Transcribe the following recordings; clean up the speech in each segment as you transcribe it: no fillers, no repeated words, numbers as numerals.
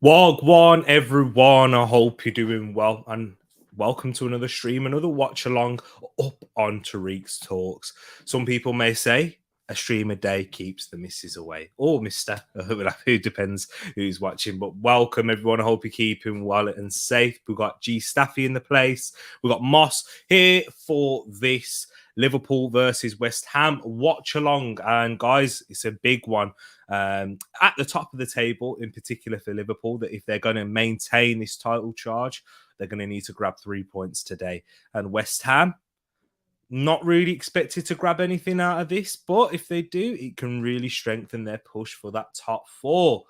Wagwan, everyone. I hope you're doing well, and welcome to another stream, another watch along up on Tereak's Talks. Some people may say a stream a day keeps the missus away, or Mister. It depends who's watching. But welcome, everyone. I hope you're keeping well and safe. We've got G Staffy in the place. We've got Moss here for this Liverpool versus West Ham watch along, and guys, it's a big one. At the top of the table, in particular for Liverpool, that if they're going to maintain this title charge, they're going to need to grab 3 points today. And West Ham, not really expected to grab anything out of this, but if they do, it can really strengthen their push for that top four.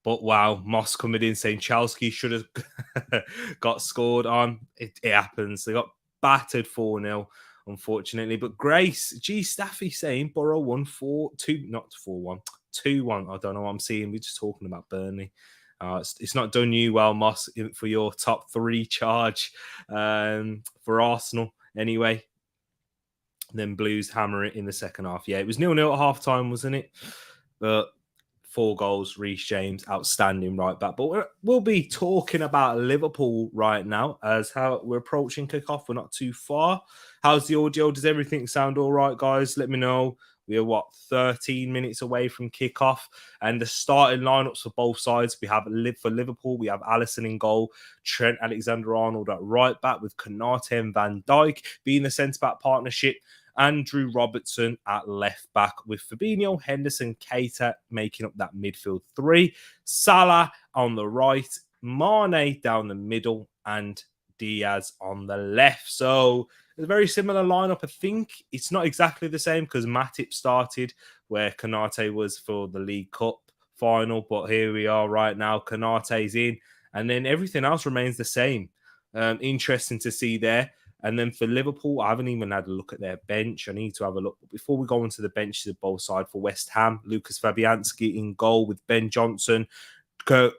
But wow, Moss coming in saying Chelsea should have got scored on. It happens. They got battered 4-0, unfortunately. But Grace, G Staffy saying Borough won 4-2, not 4-1. 2-1. I don't know what I'm seeing. We're just talking about Burnley. It's not done you well, Moss, for your top three charge for Arsenal anyway. Then Blues hammer it in the second half. Yeah, it was 0-0 at half time, wasn't it? But 4 goals, Reece James, outstanding right back. But we'll be talking about Liverpool right now as how we're approaching kickoff. We're not too far. How's the audio? Does everything sound all right, guys? Let me know. We are 13 minutes away from kickoff, and the starting lineups for both sides. We have for Liverpool, we have Alisson in goal, Trent Alexander-Arnold at right back, with Konate and Van Dijk being the centre back partnership. Andrew Robertson at left back, with Fabinho, Henderson, Keita making up that midfield three. Salah on the right, Mane down the middle, and Diaz on the left. So a very similar lineup. I think it's not exactly the same because Matip started where Konate was for the League Cup final. But here we are right now. Konate's in, and then everything else remains the same. Interesting to see there. And then for Liverpool, I haven't even had a look at their bench. I need to have a look. But before we go into the benches of both sides, for West Ham, Lucas Fabianski in goal with Ben Johnson,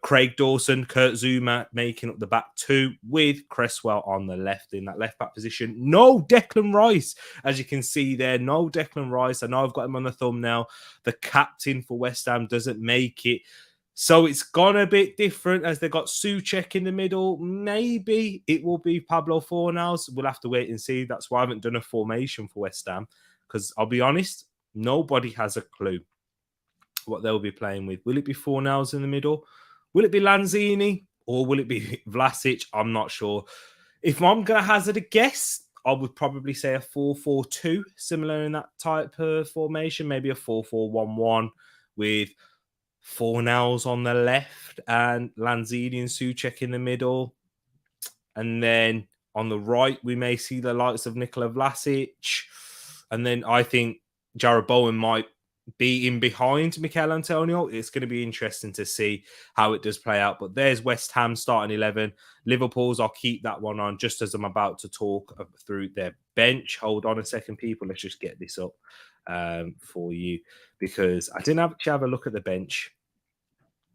Craig Dawson, Kurt Zuma making up the back two, with Cresswell on the left in that left back position. No Declan Rice, as you can see there. No Declan Rice. I know I've got him on the thumbnail. The captain for West Ham doesn't make it. So it's gone a bit different as they got Souček in the middle. Maybe it will be Pablo Fornals. We'll have to wait and see. That's why I haven't done a formation for West Ham, because I'll be honest, nobody has a clue what they'll be playing with. Will it be Fornals in the middle? Will it be Lanzini? Or will it be Vlasic? I'm not sure. If I'm going to hazard a guess, I would probably say a 4-4-2, similar in that type of formation. Maybe a 4-4-1-1 with Fornals on the left and Lanzini and Souček in the middle. And then on the right, we may see the likes of Nikola Vlasic. And then I think Jarrod Bowen might be in behind Mikel Antonio. It's going to be interesting to see how it does play out. But there's West Ham starting 11. Liverpool's, I'll keep that one on just as I'm about to talk through their bench. Hold on a second, people. Let's just get this up for you, because I didn't actually have a look at the bench.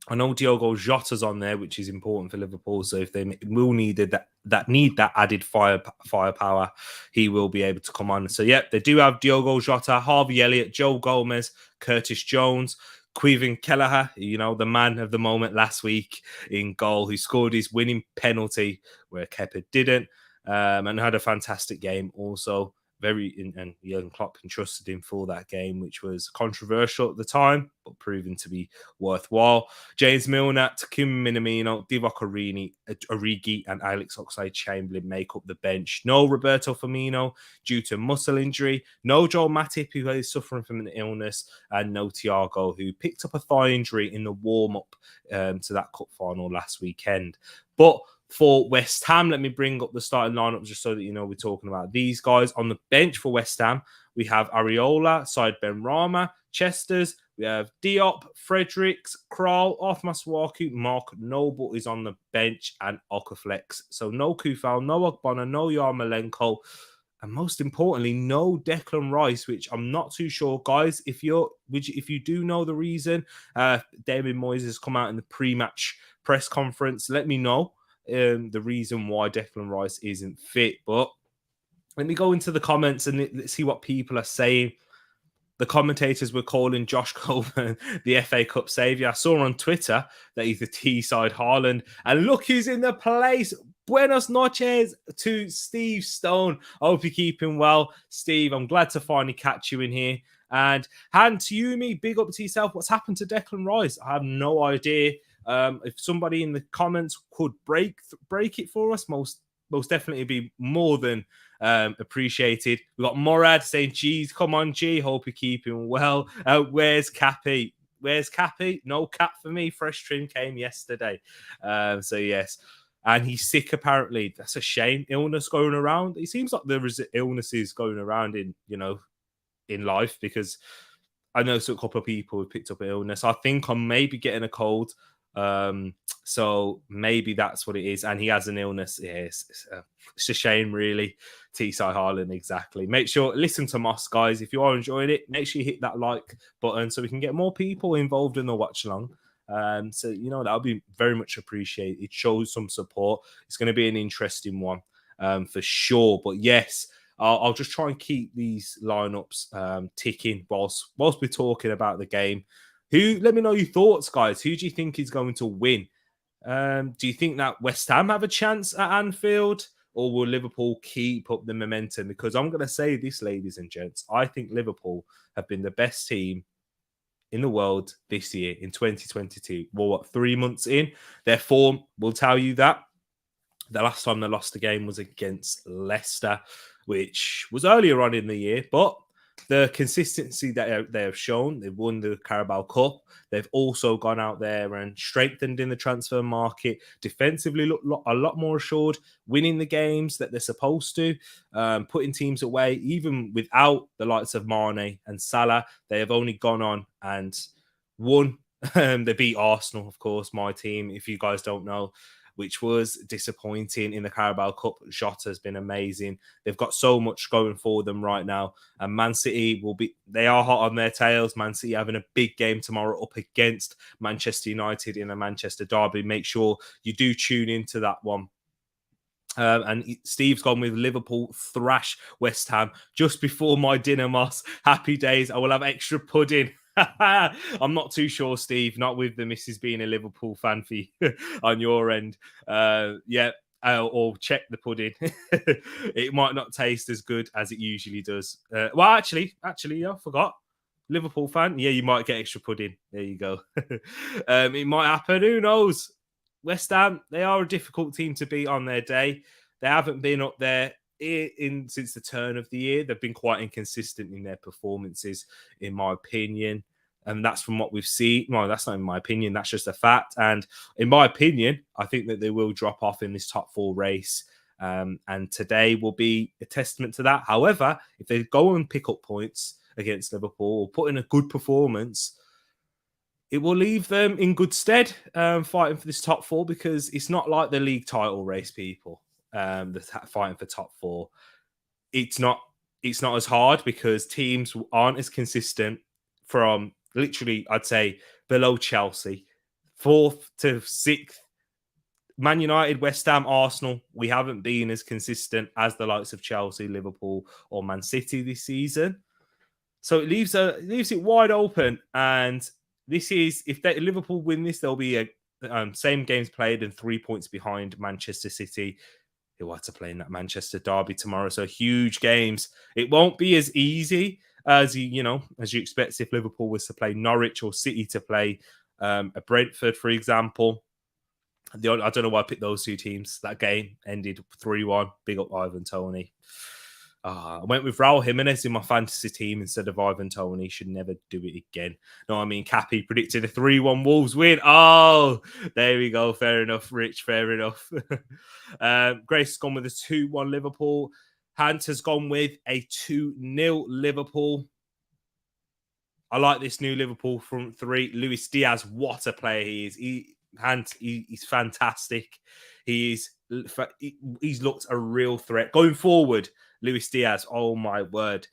I know Diogo Jota's on there, which is important for Liverpool. So if they will need that added firepower, he will be able to come on. So yeah, they do have Diogo Jota, Harvey Elliott, Joe Gomez, Curtis Jones, Queven Kelleher, the man of the moment last week in goal, who scored his winning penalty where Kepa didn't, and had a fantastic game also. And Jurgen Klopp entrusted him for that game, which was controversial at the time, but proven to be worthwhile. James Milner, Takuma Minamino, Divock Origi, and Alex Oxlade-Chamberlain make up the bench. No Roberto Firmino due to muscle injury. No Joel Matip, who is suffering from an illness, and no Thiago, who picked up a thigh injury in the warm-up to that cup final last weekend. But for West Ham, let me bring up the starting lineup just so that you know we're talking about these guys. On the bench for West Ham, we have Areola, Said Benrahma, Chesters, we have Diop, Fredericks, Král, Othmasuaku, Mark Noble is on the bench, and Okaflex. So no Kufal, no Ogbonna, no Yarmolenko, and most importantly, no Declan Rice, which I'm not too sure, guys. If you do know the reason, David Moyes has come out in the pre-match press conference. Let me know the reason why Declan Rice isn't fit. But let me go into the comments and let's see what people are saying. The commentators were calling Josh Coleman the FA Cup saviour. I saw on Twitter that he's the Teesside Haaland. And look who's in the place. Buenos noches to Steve Stone. I hope you're keeping well. Steve, I'm glad to finally catch you in here. And Han to you, me, big up to yourself. What's happened to Declan Rice? I have no idea. If somebody in the comments could break it for us, most definitely be more than appreciated. We got Morad saying, geez, come on, G. Hope you're keeping well. Where's Cappy? Where's Cappy? No cap for me. Fresh trim came yesterday. So, yes. And he's sick, apparently. That's a shame. Illness going around. It seems like there is illnesses going around in life, because I know a couple of people who picked up an illness. I think I'm maybe getting a cold. So maybe that's what it is. And he has an illness. Yes, it's a shame, really. Teesside Haaland, exactly. Make sure, listen to Moss, guys. If you are enjoying it, make sure you hit that like button so we can get more people involved in the watch along. So, that'll be very much appreciated. It shows some support. It's going to be an interesting one for sure. But yes, I'll just try and keep these lineups ticking whilst we're talking about the game. Let me know your thoughts, guys. Who do you think is going to win? Do you think that West Ham have a chance at Anfield, or will Liverpool keep up the momentum? Because I'm going to say this, ladies and gents, I think Liverpool have been the best team in the world this year in 2022. Well, 3 months in? Their form will tell you that. The last time they lost a game was against Leicester, which was earlier on in the year, but the consistency that they have shown, they've won the Carabao Cup. They've also gone out there and strengthened in the transfer market. Defensively, look a lot more assured, winning the games that they're supposed to, putting teams away. Even without the likes of Mane and Salah, they have only gone on and won. They beat Arsenal, of course, my team, if you guys don't know, which was disappointing in the Carabao Cup. Jota has been amazing. They've got so much going for them right now. And Man City they are hot on their tails. Man City having a big game tomorrow up against Manchester United in a Manchester derby. Make sure you do tune into that one. And Steve's gone with Liverpool thrash West Ham just before my dinner, Moss. Happy days. I will have extra pudding. I'm not too sure, Steve. Not with the missus being a Liverpool fan for you on your end. Or check the pudding. It might not taste as good as it usually does. Actually, I forgot. Liverpool fan. Yeah, you might get extra pudding. There you go. It might happen. Who knows? West Ham, they are a difficult team to beat on their day. They haven't been up there since the turn of the year. They've been quite inconsistent in their performances, in my opinion. And that's from what we've seen. Well, that's not in my opinion. That's just a fact. And in my opinion, I think that they will drop off in this top four race. And today will be a testament to that. However, if they go and pick up points against Liverpool or put in a good performance, it will leave them in good stead fighting for this top four, because it's not like the league title race, people. Fighting for top four, it's not as hard because teams aren't as consistent from literally, I'd say, below Chelsea, 4th to 6th. Man United, West Ham, Arsenal, we haven't been as consistent as the likes of Chelsea, Liverpool, or Man City this season. So it leaves it wide open. And this is, if Liverpool win this, there'll be a same games played and 3 points behind Manchester City, who are to play in that Manchester derby tomorrow. So huge games. It won't be as easy as you expect if Liverpool was to play Norwich or City to play a Brentford, for example. I don't know why I picked those two teams. That game ended 3-1. Big up Ivan Toney. I went with Raul Jimenez in my fantasy team instead of Ivan Toney. Should never do it again. No, I mean, Cappy predicted a 3-1 Wolves win. Oh, there we go. Fair enough, Rich. Fair enough. Grace has gone with a 2-1 Liverpool. Hunt has gone with a 2-0 Liverpool. I like this new Liverpool front three. Luis Diaz, what a player he is. He's fantastic. He's looked a real threat. Going forward, Luis Diaz, oh my word.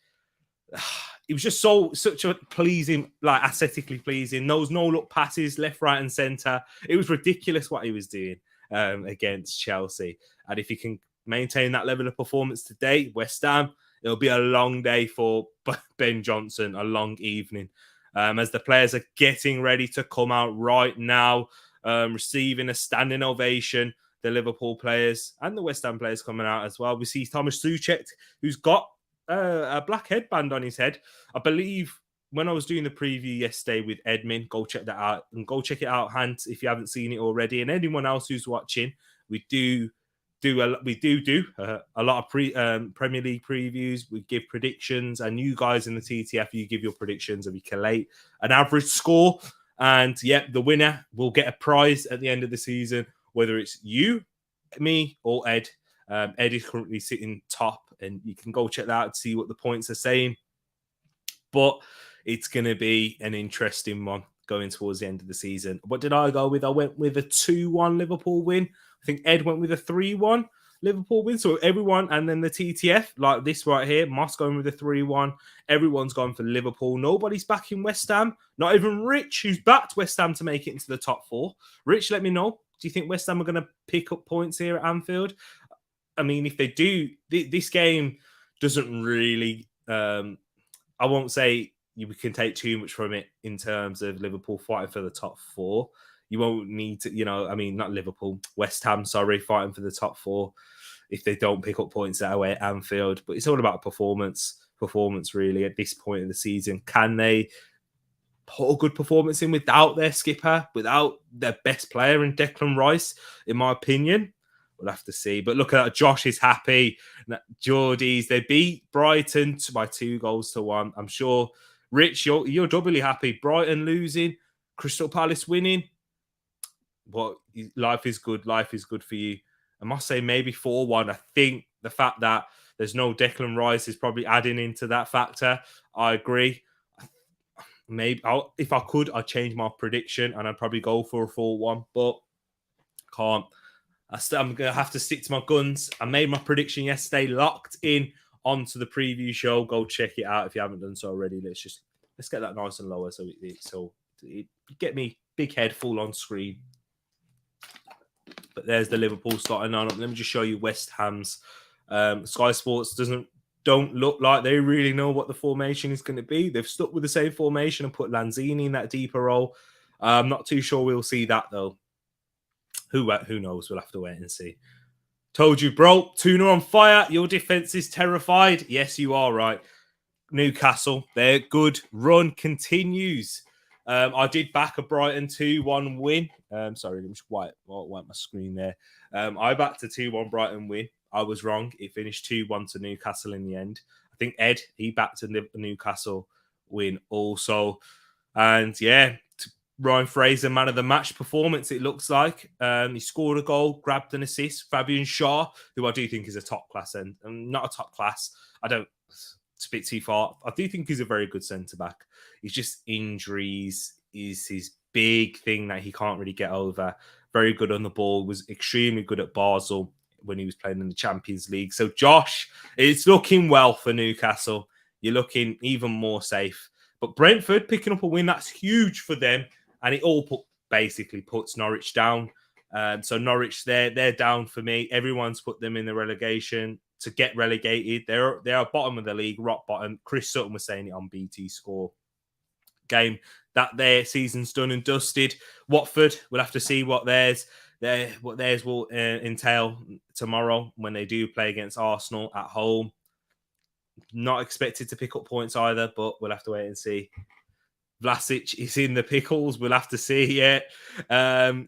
It was just such a pleasing, like aesthetically pleasing. Those no-look passes, left, right, and centre. It was ridiculous what he was doing against Chelsea. And if he can maintain that level of performance today, West Ham, it'll be a long day for Ben Johnson, a long evening. As the players are getting ready to come out right now, receiving a standing ovation. The Liverpool players and the West Ham players coming out as well. We see Thomas Soucek, who's got a black headband on his head. I believe when I was doing the preview yesterday with Edmin, go check that out and go check it out, Hans, if you haven't seen it already. And anyone else who's watching, we do a lot of Premier League previews. We give predictions, and you guys in the TTF, you give your predictions, and we collate an average score. And the winner will get a prize at the end of the season, whether it's you, me, or Ed. Ed is currently sitting top, and you can go check that out to see what the points are saying. But it's going to be an interesting one going towards the end of the season. What did I go with? I went with a 2-1 Liverpool win. I think Ed went with a 3-1 Liverpool win. So everyone, and then the TTF, like this right here, Moss going with a 3-1. Everyone's gone for Liverpool. Nobody's backing West Ham. Not even Rich, who's backed West Ham to make it into the top 4. Rich, let me know. Do you think West Ham are going to pick up points here at Anfield? I mean, if they do, this game doesn't really... I won't say you can take too much from it in terms of Liverpool fighting for the top 4. You won't need to, not Liverpool, West Ham, fighting for the top 4 if they don't pick up points that way at Anfield. But it's all about performance really at this point in the season. Can they put a good performance in without their skipper, without their best player in Declan Rice, in my opinion? We'll have to see. But look at that. Josh is happy. Geordies, they beat Brighton by 2-1. I'm sure, Rich, you're doubly happy. Brighton losing, Crystal Palace winning. Well, life is good. Life is good for you. I must say maybe 4-1. I think the fact that there's no Declan Rice is probably adding into that factor. I agree. Maybe if I could, I'd change my prediction and I'd probably go for a 4-1, but can't. I'm going to have to stick to my guns. I made my prediction yesterday, locked in onto the preview show. Go check it out if you haven't done so already. Let's get that nice and lower so it get me big head full on screen. But there's the Liverpool starting on. Let me just show you West Ham's. Sky Sports don't look like they really know what the formation is going to be. They've stuck with the same formation and put Lanzini in that deeper role. I'm not too sure we'll see that though. Who knows? We'll have to wait and see. Told you, bro. Tuna on fire. Your defense is terrified. Yes, you are right. Newcastle, their good run continues. I did back a Brighton 2-1 win. Sorry, let me just wipe my screen there. I backed a 2-1 Brighton win. I was wrong. It finished 2-1 to Newcastle in the end. I think Ed, he backed a Newcastle win also. And yeah, Ryan Fraser, man of the match performance, it looks like. He scored a goal, grabbed an assist. Fabian Schär, who I do think is a top class, and not a top class. It's a bit too far. I do think he's a very good centre-back. He's just injuries is his big thing that he can't really get over. Very good on the ball, was extremely good at Basel when he was playing in the Champions League. So, Josh, it's looking well for Newcastle. You're looking even more safe. But Brentford picking up a win, that's huge for them. And it all basically puts Norwich down. So Norwich, they're down for me. Everyone's put them in the relegation to get relegated. They are bottom of the league, rock bottom. Chris Sutton was saying it on BT Score game that their season's done and dusted. Watford, we'll have to see what theirs will entail tomorrow when they do play against Arsenal at home. Not expected to pick up points either, but we'll have to wait and see. Vlasic is in the pickles. We'll have to see. Yeah.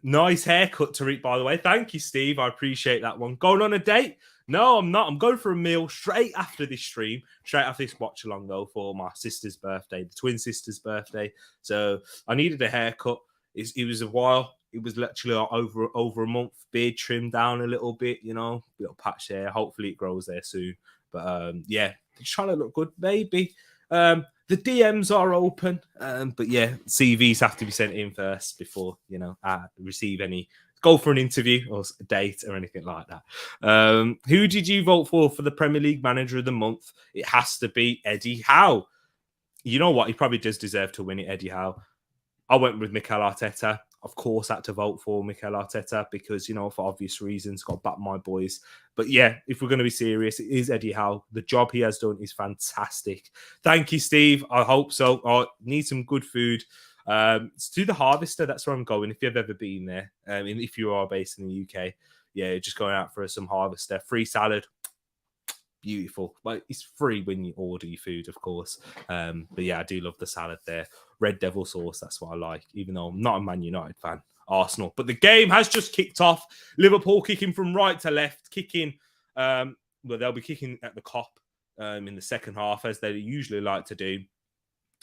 Nice haircut, Tereak, by the way. Thank you, Steve. I appreciate that one. Going on a date? No, I'm not. I'm going for a meal straight after this stream, straight after this watch along, though, for my sister's birthday, the twin sister's birthday. So I needed a haircut. It was a while. It was literally over a month. Beard trimmed down a little bit, little patch there. Hopefully it grows there soon. But yeah, just trying to look good, maybe. The DMs are open, but yeah, CVs have to be sent in first before, I receive any, go for an interview or a date or anything like that. Who did you vote for the Premier League Manager of the Month? It has to be Eddie Howe. You know what? He probably does deserve to win it, Eddie Howe. I went with Mikel Arteta. of course, had to vote for Mikel Arteta because, for obvious reasons, got to back my boys. But yeah, if we're going to be serious, it is Eddie Howe. The job he has done is fantastic. Thank you, Steve. I hope so. I need some good food. It's to the Harvester. That's where I'm going. If you've ever been there, and if you are based in the UK, yeah, just going out for some Harvester. Free salad. Beautiful. Like, it's free when you order your food, of course. But yeah, I do love the salad there. Red Devil sauce, that's what I like, even though I'm not a Man United fan. Arsenal. But the game has just kicked off. Liverpool kicking from right to left, kicking. They'll be kicking at the Kop in the second half, as they usually like to do.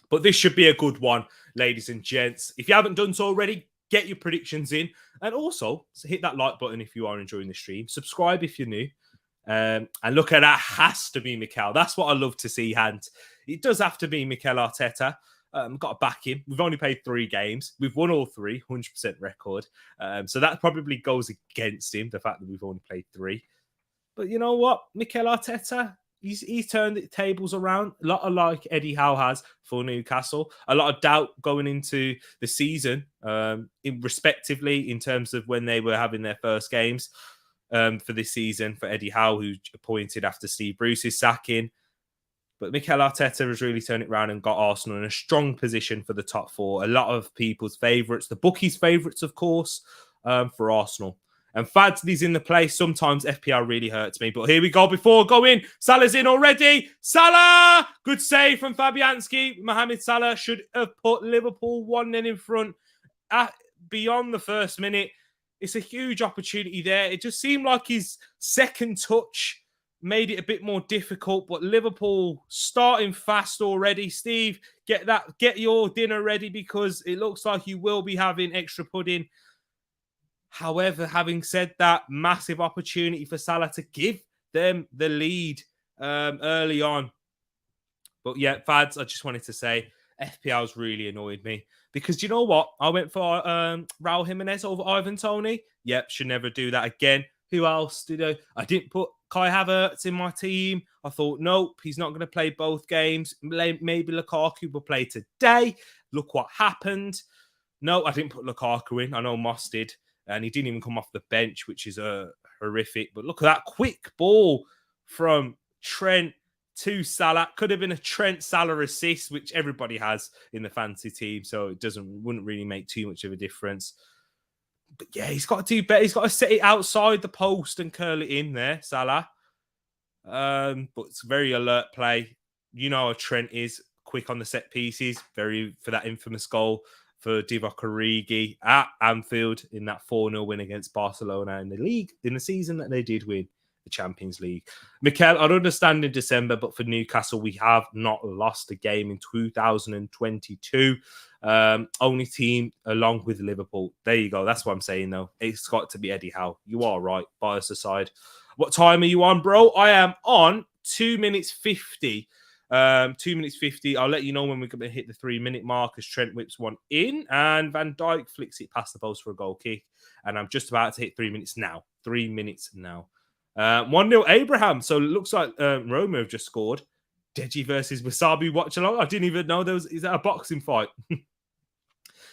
But this should be a good one, ladies and gents. If you haven't done so already, get your predictions in. And also, hit that like button if you are enjoying the stream. Subscribe if you're new. And look at that, has to be Mikel. That's what I love to see, Hand. It does have to be Mikel Arteta. Got to back him. We've only played 3 games. We've won all 3, 100% record. So that probably goes against him, the fact that we've only played 3. But you know what? Mikel Arteta, he's turned the tables around. A lot of like Eddie Howe has for Newcastle. A lot of doubt going into the season, respectively, in terms of when they were having their first games. For this season, for Eddie Howe, who appointed after Steve Bruce's sacking. But Mikel Arteta has really turned it around and got Arsenal in a strong position for the top 4. A lot of people's favourites, the bookies' favourites, of course, for Arsenal. And Fadsley's in the place. Sometimes FPL really hurts me. But here we go. Before going, Salah's in already. Salah! Good save from Fabianski. Mohamed Salah should have put Liverpool 1-0 in front beyond the first minute. It's a huge opportunity there. It just seemed like his second touch made it a bit more difficult, but Liverpool starting fast already. Steve, get your dinner ready because it looks like you will be having extra pudding. However, having said that, massive opportunity for Salah to give them the lead early on. But yeah, Fads, I just wanted to say FPL's really annoyed me. Because you know what? I went for Raul Jimenez over Ivan Toney. Yep, should never do that again. Who else did I didn't put Kai Havertz in my team. I thought, nope, he's not going to play both games. Maybe Lukaku will play today. Look what happened. No, I didn't put Lukaku in. I know Moss did. And he didn't even come off the bench, which is horrific. But look at that quick ball from Trent to Salah. Could have been a Trent Salah assist, which everybody has in the fantasy team, so it wouldn't really make too much of a difference. But yeah, he's got to do better. He's got to set it outside the post and curl it in there, Salah. But it's a very alert play. You know how Trent is, quick on the set pieces, for that infamous goal for Divock Origi at Anfield in that 4-0 win against Barcelona in the season that they did win the Champions League. Mikel, I'd understand in December, but for Newcastle, we have not lost a game in 2022. Only team along with Liverpool. There you go. That's what I'm saying, though. It's got to be Eddie Howe. You are right. Bias aside. What time are you on, bro? I am on 2 minutes 50. 2 minutes 50. I'll let you know when we're going to hit the 3-minute mark as Trent whips one in and Van Dijk flicks it past the post for a goal kick. And I'm just about to hit 3 minutes now. 3 minutes now. 1-0 Abraham. So it looks like Roma have just scored. Deji versus Wasabi Watchalong. I didn't even know is that a boxing fight?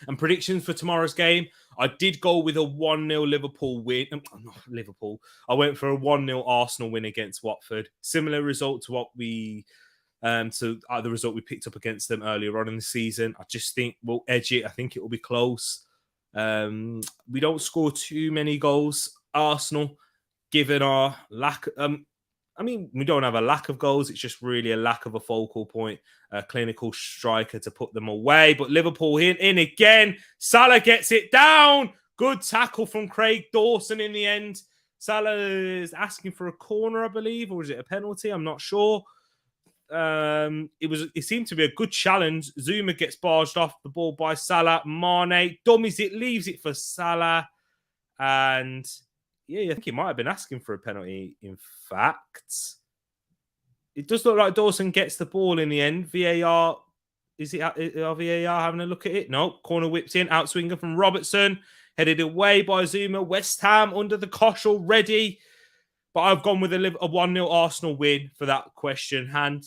And predictions for tomorrow's game. I did go with a 1-0 Liverpool win. Not Liverpool. I went for a 1-0 Arsenal win against Watford. Similar result to what the result we picked up against them earlier on in the season. I just think we'll edge it. I think it will be close. We don't score too many goals, Arsenal, given our lack. We don't have a lack of goals. It's just really a lack of a focal point, a clinical striker to put them away. But Liverpool in again. Salah gets it down. Good tackle from Craig Dawson in the end. Salah is asking for a corner, I believe, or is it a penalty? I'm not sure. It seemed to be a good challenge. Zuma gets barged off the ball by Salah. Mane dummies it, leaves it for Salah. And yeah, I think he might have been asking for a penalty. In fact, it does look like Dawson gets the ball in the end. VAR, are VAR having a look at it? No, corner whips in, outswinger from Robertson, headed away by Zuma. West Ham under the cosh already. But I've gone with a 1-0 Arsenal win for that question, Hand.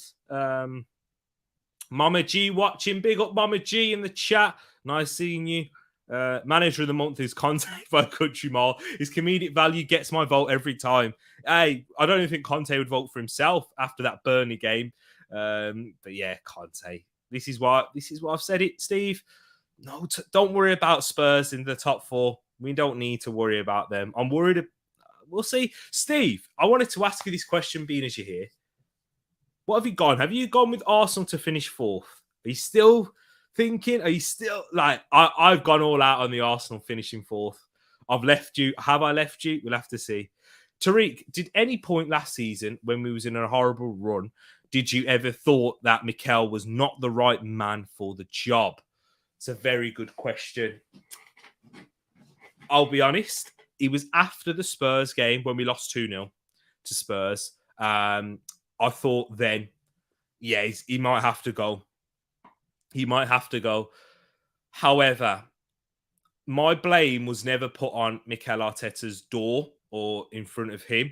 Mama G watching. Big up Mama G in the chat. Nice seeing you. Manager of the month is Conte by Country Mile. His comedic value gets my vote every time. Hey, I don't even think Conte would vote for himself after that Burnley game. But yeah, Conte. This is why I've said it, Steve. No, don't worry about Spurs in the top 4. We don't need to worry about them. I'm worried. We'll see. Steve, I wanted to ask you this question, being as you're here. What have you gone? Have you gone with Arsenal to finish 4th? Are you still thinking? Are you still like I've gone all out on the Arsenal finishing 4th? I've left you. Have I left you? We'll have to see. Tereak, did any point last season when we was in a horrible run, did you ever thought that Mikel was not the right man for the job? It's a very good question. I'll be honest. It was after the Spurs game when we lost 2-0 to Spurs. I thought then, yeah, he might have to go. He might have to go. However, my blame was never put on Mikel Arteta's door or in front of him.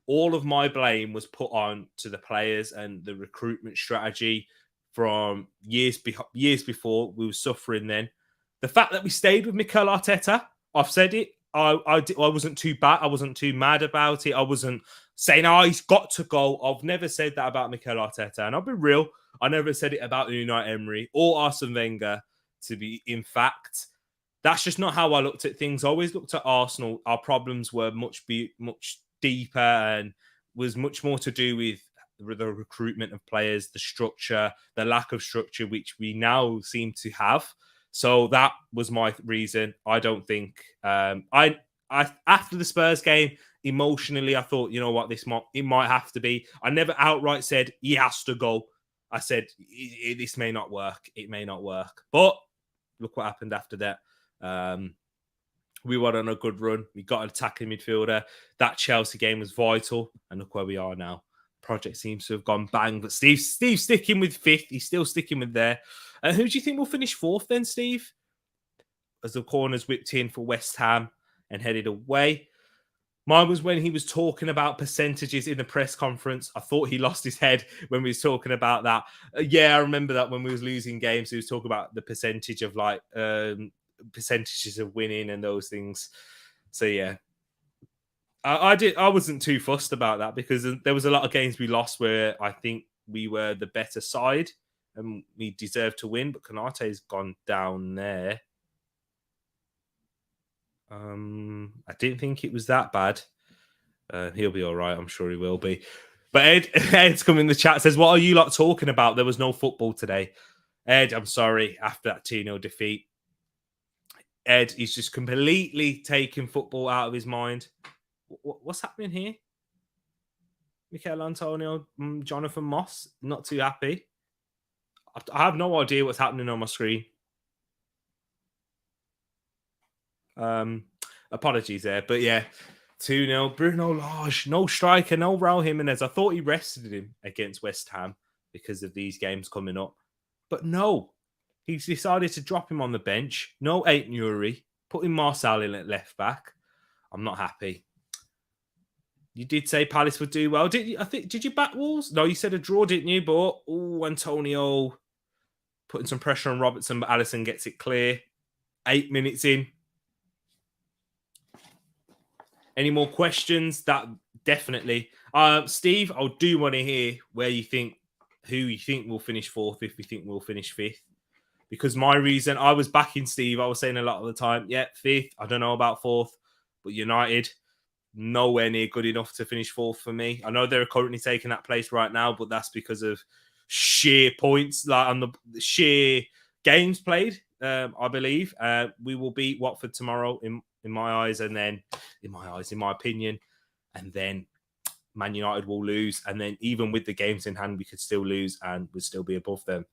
All of my blame was put on to the players and the recruitment strategy from years before. We were suffering then. The fact that we stayed with Mikel Arteta, I've said it. I wasn't too bad. I wasn't too mad about it. I wasn't saying, he's got to go. I've never said that about Mikel Arteta. And I'll be real. I never said it about Unai Emery or Arsene Wenger, to be in fact. That's just not how I looked at things. I always looked at Arsenal. Our problems were much deeper and was much more to do with the recruitment of players, the structure, the lack of structure, which we now seem to have. So that was my reason. I don't think I after the Spurs game, emotionally, I thought, you know what, it might have to be. I never outright said he has to go. I said this may not work. It may not work. But look what happened after that. We went on a good run. We got an attacking midfielder. That Chelsea game was vital. And look where we are now. Project seems to have gone bang. But Steve's sticking with 5th. He's still sticking with there. Who do you think will finish 4th then, Steve? As the corners whipped in for West Ham and headed away. Mine was when he was talking about percentages in the press conference. I thought he lost his head when we was talking about that. Yeah, I remember that when we was losing games, he was talking about the percentage of percentages of winning and those things. So yeah, I wasn't too fussed about that because there was a lot of games we lost where I think we were the better side and we deserved to win, but Konate's gone down there. I didn't think it was that bad. He'll be all right. I'm sure he will be. But Ed's come in the chat, says, what are you lot talking about? There was no football today. Ed, I'm sorry. After that 2-0 defeat, Ed is just completely taking football out of his mind. What's happening here? Mikel Antonio, Jonathan Moss, not too happy. I have no idea what's happening on my screen. Apologies there, but yeah, 2-0. Bruno Lage, no striker, no Raul Jimenez. I thought he rested him against West Ham because of these games coming up, but no, he's decided to drop him on the bench. No Ait-Nouri, putting Marcel in at left back. I'm not happy. You did say Palace would do well, did you? Did you back Wolves? No, you said a draw, didn't you? But Antonio putting some pressure on Robertson, but Alisson gets it clear. 8 minutes in. Any more questions? That definitely. Steve, I do want to hear who you think will finish 4th, if you think we'll finish 5th. Because my reason, I was backing Steve. I was saying a lot of the time, yeah, 5th. I don't know about 4th, but United, nowhere near good enough to finish 4th for me. I know they're currently taking that place right now, but that's because of sheer points, like on the sheer games played. I believe we will beat Watford tomorrow in my eyes, and then in my opinion, and then Man United will lose, and then even with the games in hand, we could still lose and would still be above them.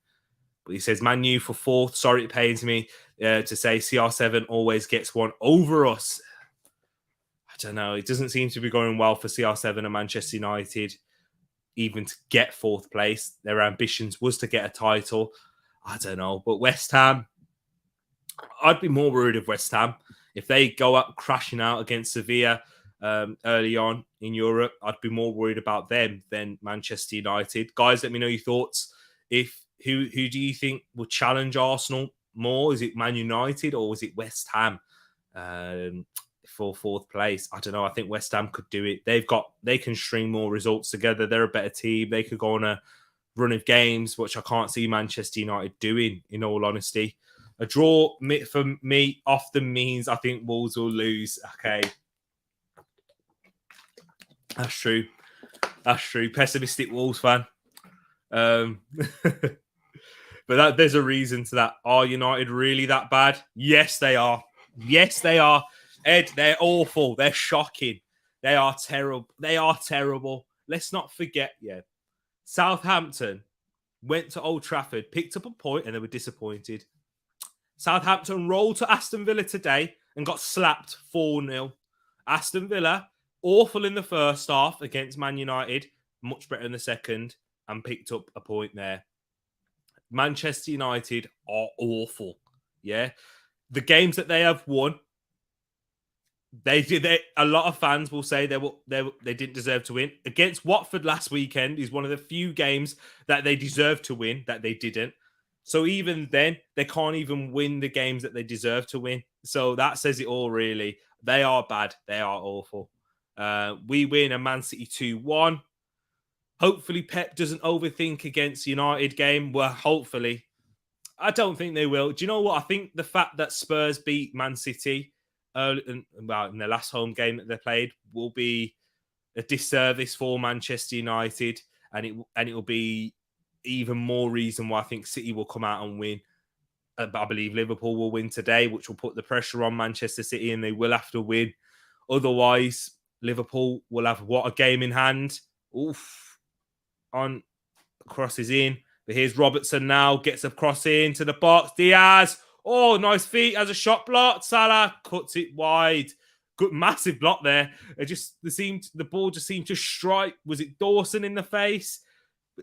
But he says Man U for 4th. Sorry, it pains me to say CR7 always gets one over us. I don't know. It doesn't seem to be going well for CR7 and Manchester United, even to get 4th place. Their ambitions was to get a title. I don't know. But West Ham, I'd be more worried of West Ham. If they go up crashing out against Sevilla early on in Europe, I'd be more worried about them than Manchester United. Guys, let me know your thoughts. Who do you think will challenge Arsenal more? Is it Man United or is it West Ham for fourth place? I don't know. I think West Ham could do it. They can string more results together. They're a better team. They could go on a run of games, which I can't see Manchester United doing, in all honesty. A draw for me often means I think Wolves will lose. Okay. That's true. Pessimistic Wolves fan. But there's a reason to that. Are United really that bad? Yes, they are. Ed, they're awful. They're shocking. They are terrible. Let's not forget, Southampton went to Old Trafford, picked up a point, and they were disappointed. Southampton rolled to Aston Villa today and got slapped 4-0. Aston Villa, awful in the first half against Man United, much better in the second, and picked up a point there. Manchester United are awful. Yeah. The games that they have won, a lot of fans will say they didn't deserve to win. Against Watford last weekend is one of the few games that they deserved to win that they didn't. So even then, they can't even win the games that they deserve to win. So that says it all, really. They are bad. They are awful. We win a Man City 2-1. Hopefully Pep doesn't overthink against United game. Well, hopefully. I don't think they will. Do you know what? I think the fact that Spurs beat Man City in the last home game that they played will be a disservice for Manchester United, and it will be even more reason why I think City will come out and win. But I believe Liverpool will win today, which will put the pressure on Manchester City, and they will have to win. Otherwise, Liverpool will have a game in hand. Oof. On crosses in. But here's Robertson now. Gets a cross into the box. Diaz. Oh, nice feet. Has a shot blocked. Salah cuts it wide. Good, massive block there. The ball just seemed to strike. Was it Dawson in the face?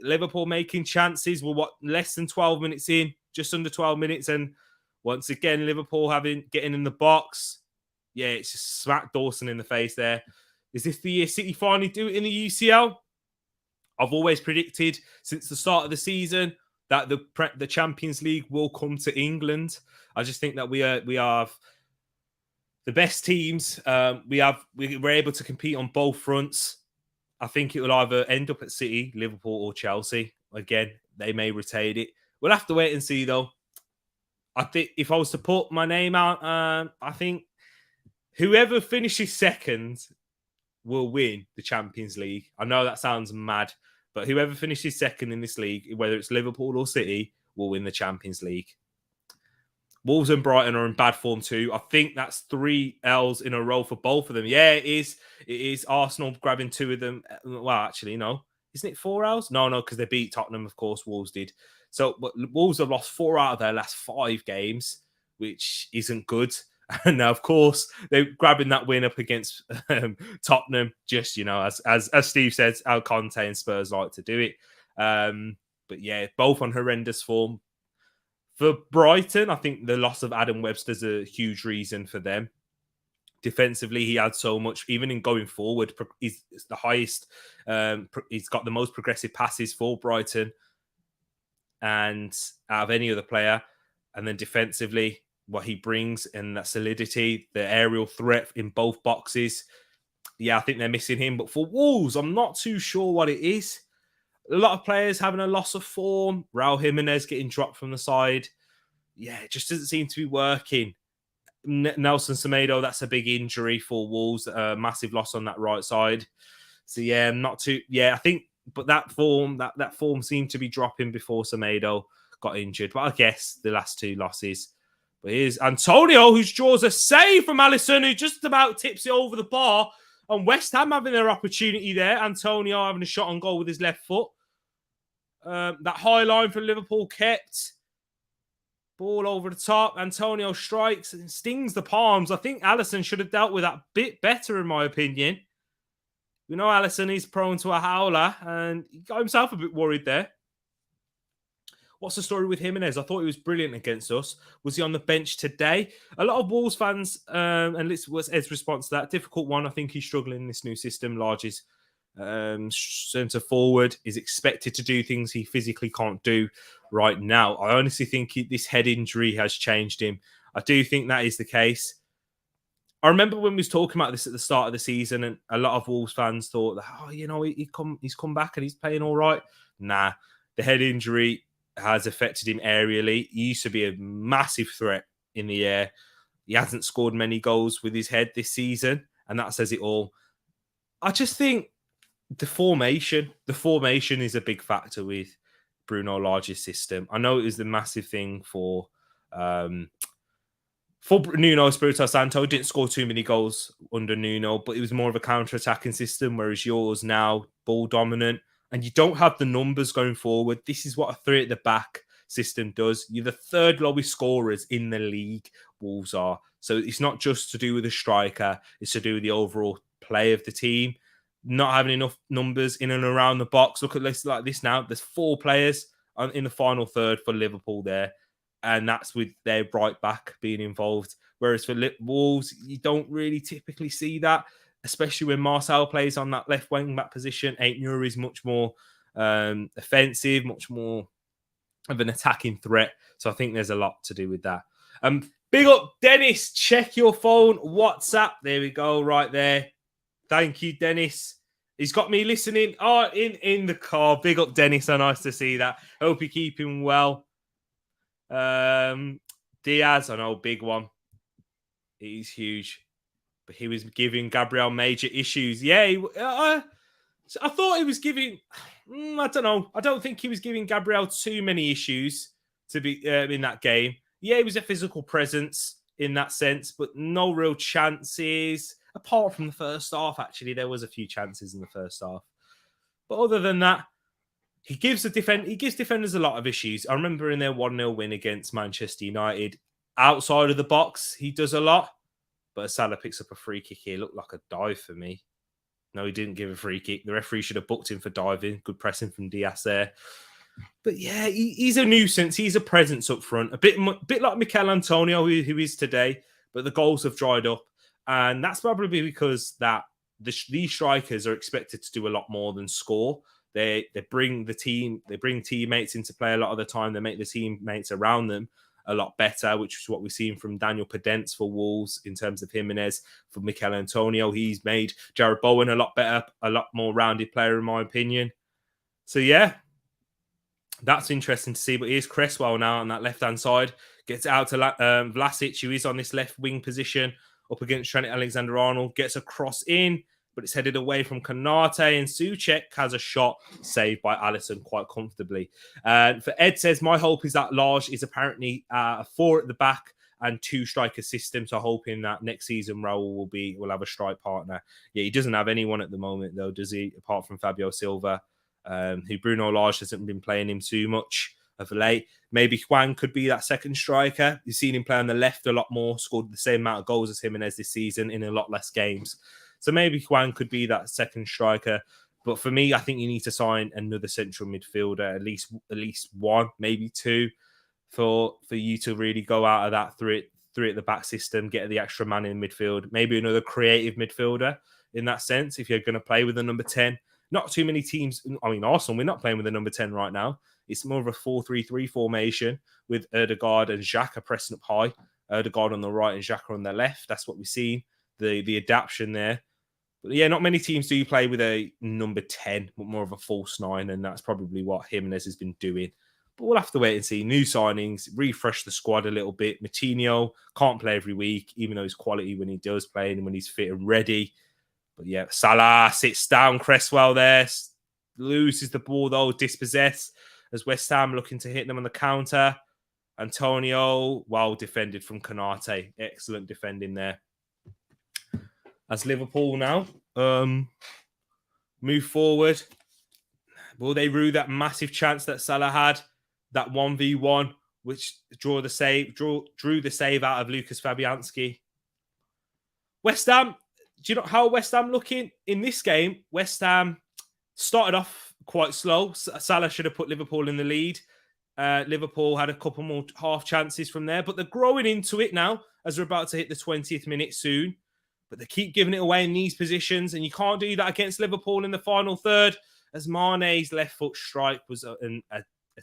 Liverpool making chances. We're less than 12 minutes in. Just under 12 minutes. And once again, Liverpool getting in the box. Yeah, it's just smacked Dawson in the face there. Is this the year City finally do it in the UCL? I've always predicted since the start of the season that the Champions League will come to England. I just think that we have the best teams. We're able to compete on both fronts. I think it will either end up at City, Liverpool, or Chelsea. Again, they may retain it. We'll have to wait and see, though. I think if I was to put my name out, I think whoever finishes second will win the Champions League. I know that sounds mad, but whoever finishes second in this league, whether it's Liverpool or City, will win the Champions League. Wolves and Brighton are in bad form too. I think that's 3 L's in a row for both of them. Yeah, it is. It is Arsenal grabbing 2 of them. Well, actually, no. Isn't it 4 L's? No, because they beat Tottenham, of course, Wolves did. So, but Wolves have lost 4 out of their last 5 games, which isn't good. And now, of course, they're grabbing that win up against Tottenham. Just, as Steve says, how Conte and Spurs like to do it. But yeah, both on horrendous form. For Brighton, I think the loss of Adam Webster's a huge reason for them. Defensively, he had so much, even in going forward, he's the highest. He's got the most progressive passes for Brighton and out of any other player. And then defensively, what he brings and that solidity, the aerial threat in both boxes. Yeah, I think they're missing him. But for Wolves, I'm not too sure what it is. A lot of players having a loss of form. Raul Jimenez getting dropped from the side. Yeah, it just doesn't seem to be working. Nelson Semedo, that's a big injury for Wolves. Massive loss on that right side. So yeah, not too. Yeah, I think, but that form seemed to be dropping before Semedo got injured. But I guess the last 2 losses. But here's Antonio, who draws a save from Alisson, who just about tips it over the bar. And West Ham having their opportunity there. Antonio having a shot on goal with his left foot. That high line for Liverpool kept. Ball over the top. Antonio strikes and stings the palms. I think Alisson should have dealt with that a bit better, in my opinion. We know Alisson is prone to a howler, and he got himself a bit worried there. What's the story with Jimenez? I thought he was brilliant against us. Was he on the bench today? A lot of Wolves fans, and this was Ed's response to that. Difficult one. I think he's struggling in this new system. Large is Centre forward is expected to do things he physically can't do right now. I honestly think this head injury has changed him. I do think that is the case. I remember when we was talking about this at the start of the season, and a lot of Wolves fans thought that, he's come back and he's playing all right. Nah, the head injury has affected him aerially. He used to be a massive threat in the air. He hasn't scored many goals with his head this season, and that says it all. I just think the formation is a big factor with Bruno Lage's system. I know it was the massive thing for Nuno Espirito Santo. Didn't score too many goals under Nuno, but it was more of a counter-attacking system, whereas yours now ball dominant, and you don't have the numbers going forward. This is what a three at the back system does. You're the third lowest scorers in the league, Wolves are. So it's not just to do with the striker, it's to do with the overall play of the team. Not having enough numbers in and around the box. Look at lists like this now. There's 4 players in the final third for Liverpool there, and that's with their right back being involved. Whereas for Wolves, you don't really typically see that, especially when Marcel plays on that left wing back position. Aït-Nouri is much more offensive, much more of an attacking threat. So I think there's a lot to do with that. Big up, Dennis. Check your phone. WhatsApp. There we go, right there. Thank you, Dennis. He's got me listening in the car. Big up, Dennis. So nice to see that. Hope you're keeping well. Diaz, I know, big one. He's huge. But he was giving Gabriel major issues. Yeah, I thought he was giving... I don't know. I don't think he was giving Gabriel too many issues to be in that game. Yeah, he was a physical presence in that sense, but no real chances. Apart from the first half, actually, there was a few chances in the first half. But other than that, he gives defenders a lot of issues. I remember in their 1-0 win against Manchester United, outside of the box, he does a lot. But as Salah picks up a free kick here, looked like a dive for me. No, he didn't give a free kick. The referee should have booked him for diving. Good pressing from Diaz there. But yeah, he's a nuisance. He's a presence up front. A bit like Mikel Antonio, who is today. But the goals have dried up. And that's probably because these strikers are expected to do a lot more than score. They bring teammates into play a lot of the time. They make the teammates around them a lot better, which is what we've seen from Daniel Podence for Wolves in terms of Jimenez. For Mikel Antonio, he's made Jared Bowen a lot better, a lot more rounded player in my opinion. So yeah, that's interesting to see. But here's Cresswell now on that left-hand side. Gets out to Vlasic, who is on this left wing position, up against Trent Alexander-Arnold. Gets a cross in, but it's headed away from Konate, and Souček has a shot saved by Alisson quite comfortably. For Ed says, my hope is that Lage is apparently a 4 at the back and 2 striker system. So hoping that next season Raul will have a strike partner. Yeah, he doesn't have anyone at the moment though, does he? Apart from Fabio Silva, who Bruno Lage hasn't been playing him too much of late. Maybe Juan could be that second striker. You've seen him play on the left a lot more, scored the same amount of goals as Jimenez this season in a lot less games. So maybe Juan could be that second striker. But for me, I think you need to sign another central midfielder, at least one, maybe 2, for you to really go out of that three at the back system, get the extra man in midfield, maybe another creative midfielder in that sense, if you're going to play with a number 10. Not too many teams. I mean, Arsenal, we're not playing with a number 10 right now. It's more of a 4-3-3 formation with Ødegaard and Xhaka pressing up high. Ødegaard on the right and Xhaka on the left. That's what we've seen. The adaptation there. But yeah, not many teams do play with a number 10, but more of a false 9, and that's probably what Jimenez has been doing. But we'll have to wait and see. New signings, refresh the squad a little bit. Moutinho can't play every week, even though he's quality when he does play and when he's fit and ready. But yeah, Salah sits down Cresswell there, loses the ball though, dispossessed, as West Ham looking to hit them on the counter. Antonio, well defended from Konate. Excellent defending there. As Liverpool now move forward, will they rue that massive chance that Salah had, that 1v1, which drew the save out of Lucas Fabianski? West Ham, do you know how West Ham looking in this game? West Ham started off quite slow. Salah should have put Liverpool in the lead. Liverpool had a couple more half chances from there, but they're growing into it now as we're about to hit the 20th minute soon. but they keep giving it away in these positions, and you can't do that against Liverpool in the final third, as Mane's left foot strike was a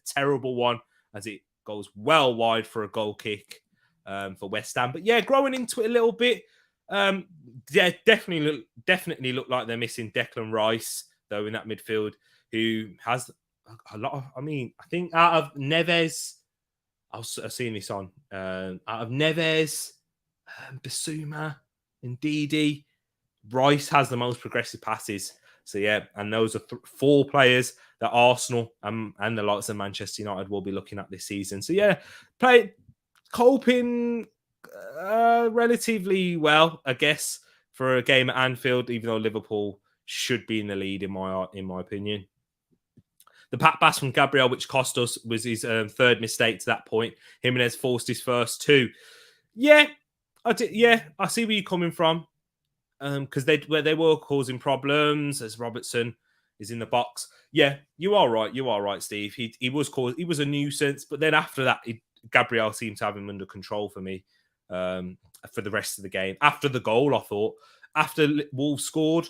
terrible one, as it goes well wide for a goal kick for West Ham. But yeah, growing into it a little bit. Yeah, definitely look like they're missing Declan Rice, though, in that midfield, who has a lot of, I think out of Neves, I've seen this on, out of Neves, Basuma, and Didi, Rice has the most progressive passes. So yeah, and those are 4 players that Arsenal and the likes of Manchester United will be looking at this season. So yeah, coping relatively well, I guess, for a game at Anfield, even though Liverpool should be in the lead in my opinion. The pat pass from Gabriel, which cost us, was his third mistake to that point. Jimenez forced his first 2. Yeah, I see where you're coming from. Because they were causing problems as Robertson is in the box. Yeah, you are right, Steve. He was a nuisance, but then after that, Gabriel seemed to have him under control for me for the rest of the game. After the goal, I thought, after Wolves scored,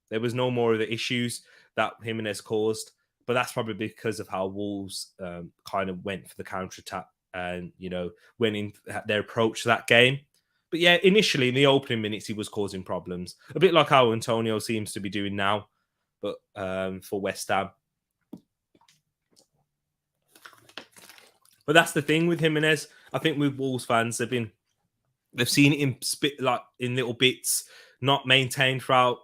there was no more of the issues that Jimenez caused. But that's probably because of how Wolves kind of went for the counter-attack and, went in their approach to that game. But yeah, initially in the opening minutes, he was causing problems. A bit like how Antonio seems to be doing now, but for West Ham. But that's the thing with Jimenez. I think with Wolves fans, they've seen it in little bits, not maintained throughout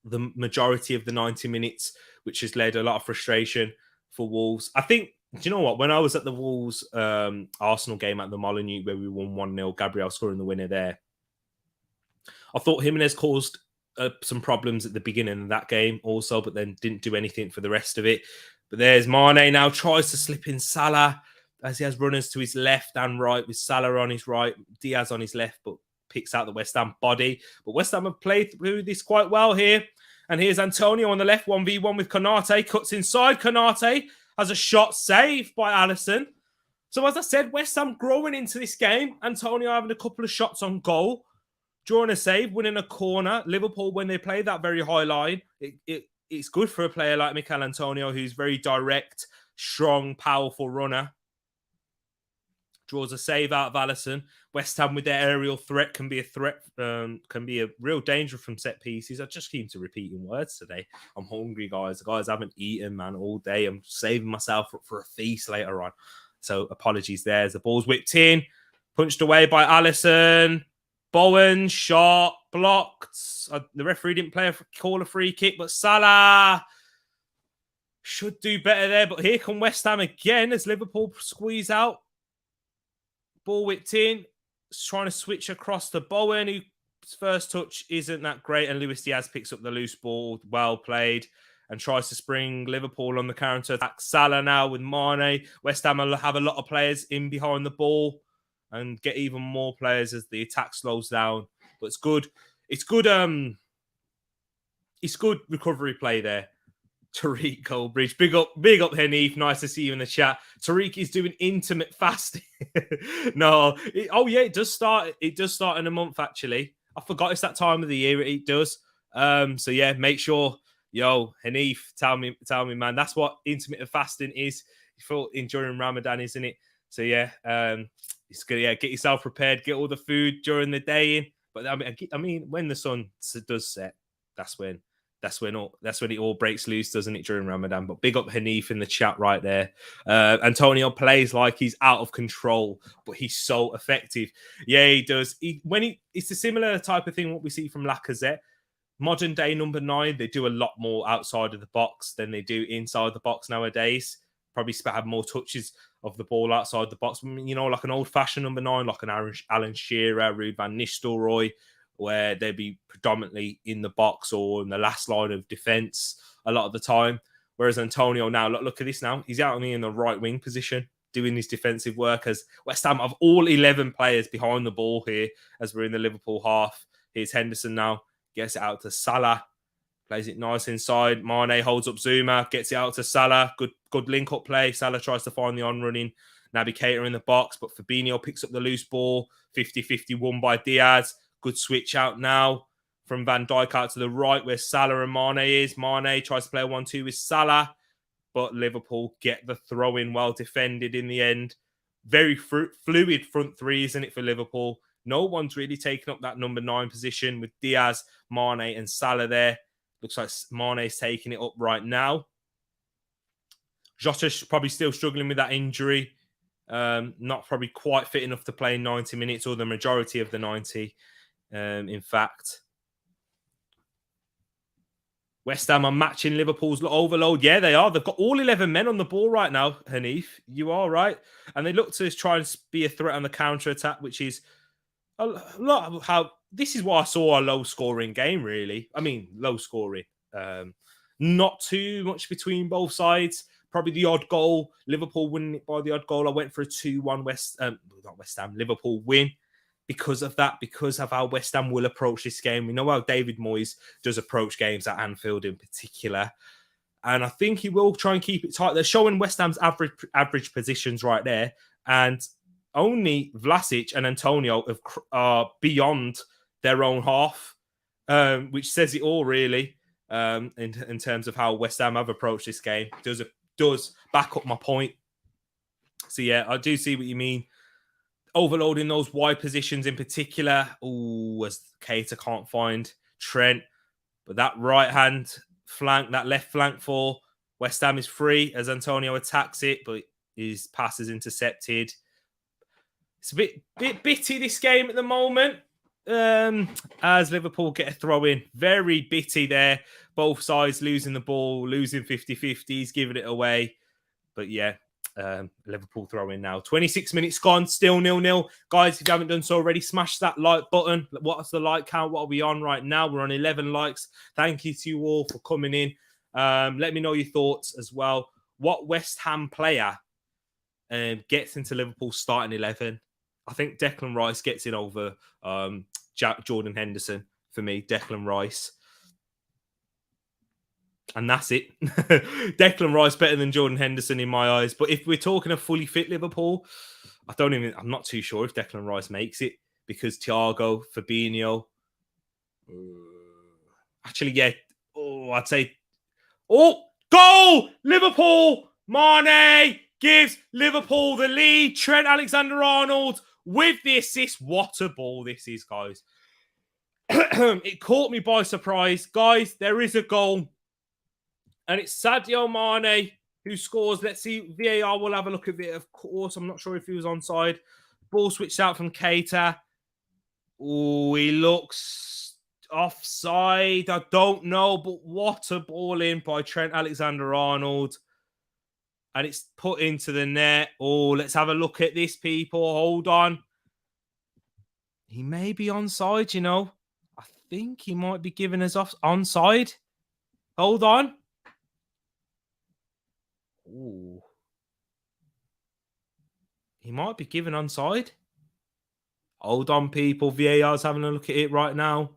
the majority of the 90 minutes, which has led a lot of frustration for Wolves. I think, do you know what? When I was at the Wolves Arsenal game at the Molineux, where we won 1-0, Gabriel scoring the winner there, I thought Jimenez caused some problems at the beginning of that game also, but then didn't do anything for the rest of it. But there's Mane now, tries to slip in Salah as he has runners to his left and right, with Salah on his right, Diaz on his left, but picks out the West Ham body. But West Ham have played through this quite well here. And here's Antonio on the left, 1v1 with Konate, cuts inside. Konate has a shot saved by Alisson. So as I said, West Ham growing into this game. Antonio having a couple of shots on goal, drawing a save, winning a corner. Liverpool, when they play that very high line, it's good for a player like Mikel Antonio, who's very direct, strong, powerful runner. Draws a save out of Alisson. West Ham with their aerial threat can be a threat, can be a real danger from set pieces. I just keep to repeating words today. I'm hungry, guys. The guys haven't eaten, man, all day. I'm saving myself up for a feast later on. So apologies there. As the ball's whipped in, punched away by Alisson. Bowen, shot, blocked. The referee didn't call a free kick, but Salah should do better there. But here come West Ham again as Liverpool squeeze out. Ball whipped in, trying to switch across to Bowen, whose first touch isn't that great, and Luis Diaz picks up the loose ball, well played, and tries to spring Liverpool on the counter-attack. Salah now with Mane. West Ham will have a lot of players in behind the ball and get even more players as the attack slows down. But it's good. It's good recovery play there. Tereak Coldbridge. Big up, Hanif. Nice to see you in the chat. Tereak is doing intermittent fasting. It does start. It does start in a month, actually. I forgot it's that time of the year. It does. So yeah, make sure, Hanif, tell me, man. That's what intermittent fasting is. During Ramadan, isn't it? So yeah, it's good. Yeah, get yourself prepared. Get all the food during the day in. But I mean, when the sun does set, that's when it all breaks loose, doesn't it, during Ramadan? But big up Hanif in the chat right there. Antonio plays like he's out of control, but he's so effective. Yeah, he does. It's a similar type of thing what we see from Lacazette. Modern day number 9, they do a lot more outside of the box than they do inside the box nowadays. Probably have more touches of the ball outside the box. Like an old-fashioned number 9, like an Alan Shearer, Ruud van Nistelrooy, where they'd be predominantly in the box or in the last line of defence a lot of the time. Whereas Antonio now, look at this now. He's out in the right wing position, doing his defensive work, as West Ham have all 11 players behind the ball here as we're in the Liverpool half. Here's Henderson now, gets it out to Salah, plays it nice inside. Mane holds up Zuma, gets it out to Salah. Good link-up play. Salah tries to find the on-running Naby Keita in the box, but Fabinho picks up the loose ball. 50-50 won by Diaz. Good switch out now from Van Dijk out to the right where Salah and Mane is. Mane tries to play a 1-2 with Salah, but Liverpool get the throw in, well defended in the end. Very fluid front three, isn't it, for Liverpool? No one's really taken up that number 9 position with Diaz, Mane and Salah there. Looks like Mane's taking it up right now. Jota's probably still struggling with that injury. Not probably quite fit enough to play 90 minutes or the majority of the 90, in fact. West Ham are matching Liverpool's overload. Yeah, they are. They've got all 11 men on the ball right now, Hanif. You are right. And they look to try and be a threat on the counter-attack, which is a lot of how... This is why I saw a low-scoring game, really. I mean, low-scoring. Not too much between both sides. Probably the odd goal. Liverpool winning it by the odd goal. I went for a 2-1 Liverpool win. Because of that, because of how West Ham will approach this game. We know how David Moyes does approach games at Anfield in particular. And I think he will try and keep it tight. They're showing West Ham's average positions right there. And only Vlasic and Antonio are beyond their own half, which says it all, really, in terms of how West Ham have approached this game. Does back up my point. So, yeah, I do see what you mean. Overloading those wide positions in particular. Oh, as Keita can't find Trent. But that right-hand flank, that left flank for West Ham is free as Antonio attacks it, but his pass is intercepted. It's a bit bitty, this game at the moment, as Liverpool get a throw in. Very bitty there. Both sides losing the ball, losing 50-50s, giving it away. But yeah, Liverpool throw in now. 26 minutes gone, still 0-0. Guys, if you haven't done so already, smash that like button. What's the like count? What are we on right now? We're on 11 likes. Thank you to you all for coming in. Let me know your thoughts as well. What West Ham player gets into Liverpool's starting 11? I think Declan Rice gets in over Jordan Henderson for me. Declan Rice. And that's it. Declan Rice better than Jordan Henderson in my eyes. But if we're talking a fully fit Liverpool, I'm not too sure if Declan Rice makes it because Thiago, Fabinho. Actually, yeah. I'd say. Goal! Liverpool! Mane gives Liverpool the lead. Trent Alexander-Arnold with the assist. What a ball this is, guys. It caught me by surprise. Guys, there is a goal. And it's Sadio Mane who scores. Let's see. VAR will have a look at it, of course. I'm not sure if he was onside. Ball switched out from Keita. Oh, he looks offside. I don't know, but what a ball in by Trent Alexander-Arnold. And it's put into the net. Oh, let's have a look at this, people. Hold on. He may be onside, you know. I think he might be giving us onside. Hold on. Ooh. He might be given onside. Hold on, people. VAR's having a look at it right now.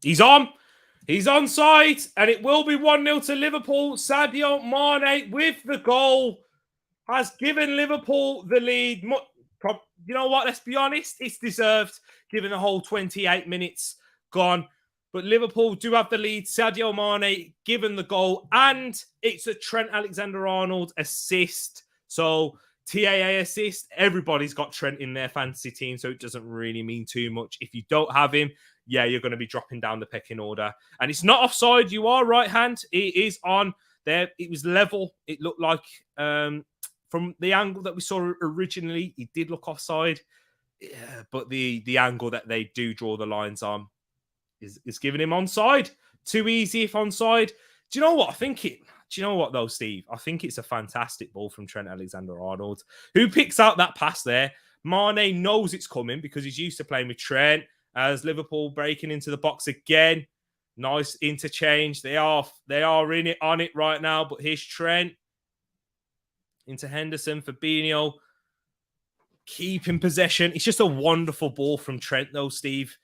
He's on. He's onside. And it will be 1-0 to Liverpool. Sadio Mane with the goal has given Liverpool the lead. You know what? Let's be honest. It's deserved, given the whole 28 minutes gone. But Liverpool do have the lead. Sadio Mane given the goal. And it's a Trent Alexander-Arnold assist. So TAA assist. Everybody's got Trent in their fantasy team. So it doesn't really mean too much. If you don't have him, yeah, you're going to be dropping down the pecking order. And it's not offside. You are right hand. It is on there. It was level. It looked like from the angle that we saw originally, it did look offside. Yeah, but the angle that they do draw the lines on is giving him onside. Too easy if onside. Do you know what? Do you know what, though, Steve? I think it's a fantastic ball from Trent Alexander-Arnold, who picks out that pass there. Mane knows it's coming because he's used to playing with Trent. As Liverpool breaking into the box again. Nice interchange. They are on it right now. But here's Trent. Into Henderson. Fabinho. Keeping possession. It's just a wonderful ball from Trent, though, Steve.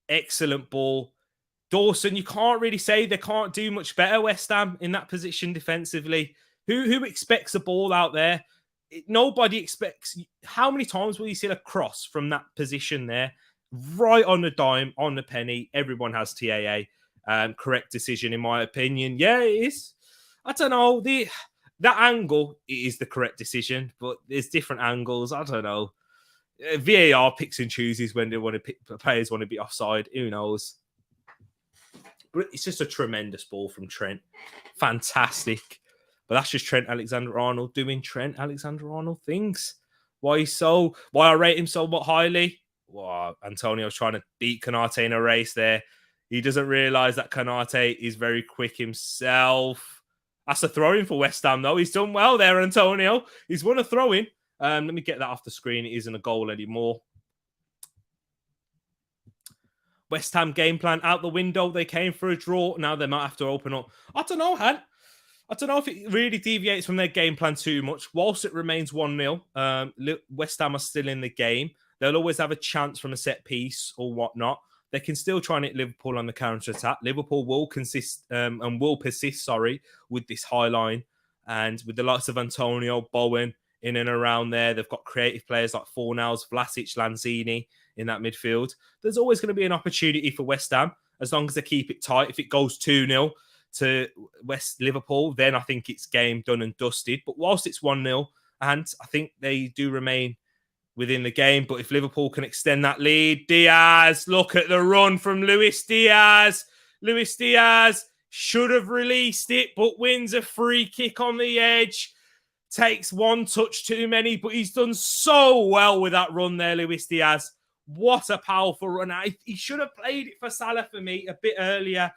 Excellent ball. Dawson, you can't really say they can't do much better, West Ham, in that position defensively. Who expects a ball out there? nobody expects. How many times will you see a cross from that position there, right on the dime, on the penny? Everyone has TAA. Correct decision, in my opinion. Yeah, it is. I don't know. That angle is the correct decision, but there's different angles. I don't know. VAR picks and chooses when they want to pick. Players want to be offside. Who knows? But it's just a tremendous ball from Trent. Fantastic. But that's just Trent Alexander-Arnold doing Trent Alexander-Arnold things. Why I rate him so highly? Well, Antonio's trying to beat Konate in a race there. He doesn't realise that Konate is very quick himself. That's a throw-in for West Ham, though. He's done well there, Antonio. He's won a throw-in. Let me get that off the screen. It isn't a goal anymore. West Ham game plan out the window. They came for a draw. Now they might have to open up. I don't know, Han. I don't know if it really deviates from their game plan too much. Whilst it remains 1-0, West Ham are still in the game. They'll always have a chance from a set piece or whatnot. They can still try and hit Liverpool on the counter-attack. Liverpool will persist with this high line. And with the likes of Antonio, Bowen in and around there, they've got creative players like Fornals, Vlasic, Lanzini in that midfield. There's always going to be an opportunity for West Ham as long as they keep it tight. If it goes 2-0 to Liverpool, then I think it's game done and dusted. But whilst it's 1-0, and I think they do remain within the game, but if Liverpool can extend that lead, Diaz, look at the run from Luis Diaz. Luis Diaz should have released it, but wins a free kick on the edge. Takes one touch too many, but he's done so well with that run there, Luis Diaz. What a powerful run. He should have played it for Salah for me a bit earlier,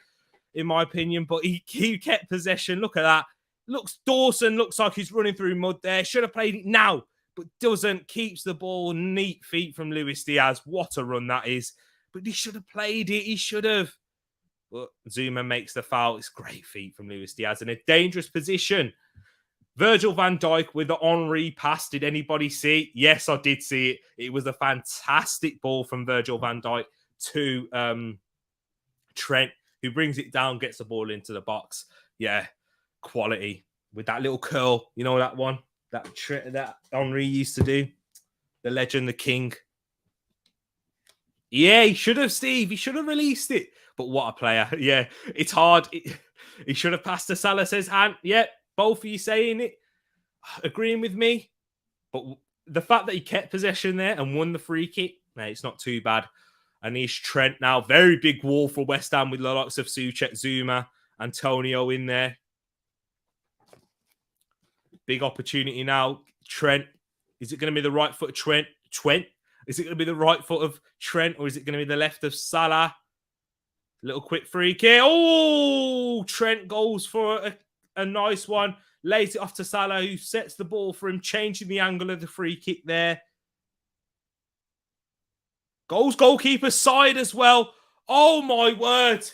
in my opinion, but he kept possession. Look at that. Dawson looks like he's running through mud there. Should have played it now, but doesn't. Keeps the ball. Neat feet from Luis Diaz. What a run that is. But he should have played it. He should have. But Zuma makes the foul. It's great feet from Luis Diaz in a dangerous position. Virgil van Dijk with the Henry pass. Did anybody see it? Yes, I did see it. It was a fantastic ball from Virgil van Dijk to Trent, who brings it down, gets the ball into the box. Yeah, quality. With that little curl. You know that one? That Henry used to do. The legend, the king. Yeah, he should have, Steve. He should have released it. But what a player. Yeah, it's hard. He should have passed to Salah, says Ant. Yeah, both of you saying it. Agreeing with me. But the fact that he kept possession there and won the free kick, mate, it's not too bad. Anish Trent now. Very big wall for West Ham with the likes of Souček, Zuma, Antonio in there. Big opportunity now. Trent. Is it going to be the right foot of Trent? Is it going to be the right foot of Trent or is it going to be the left of Salah? Little quick free kick. Oh, Trent goes for a nice one. Lays it off to Salah, who sets the ball for him, changing the angle of the free kick there. Goes goalkeeper side as well. Oh, my word.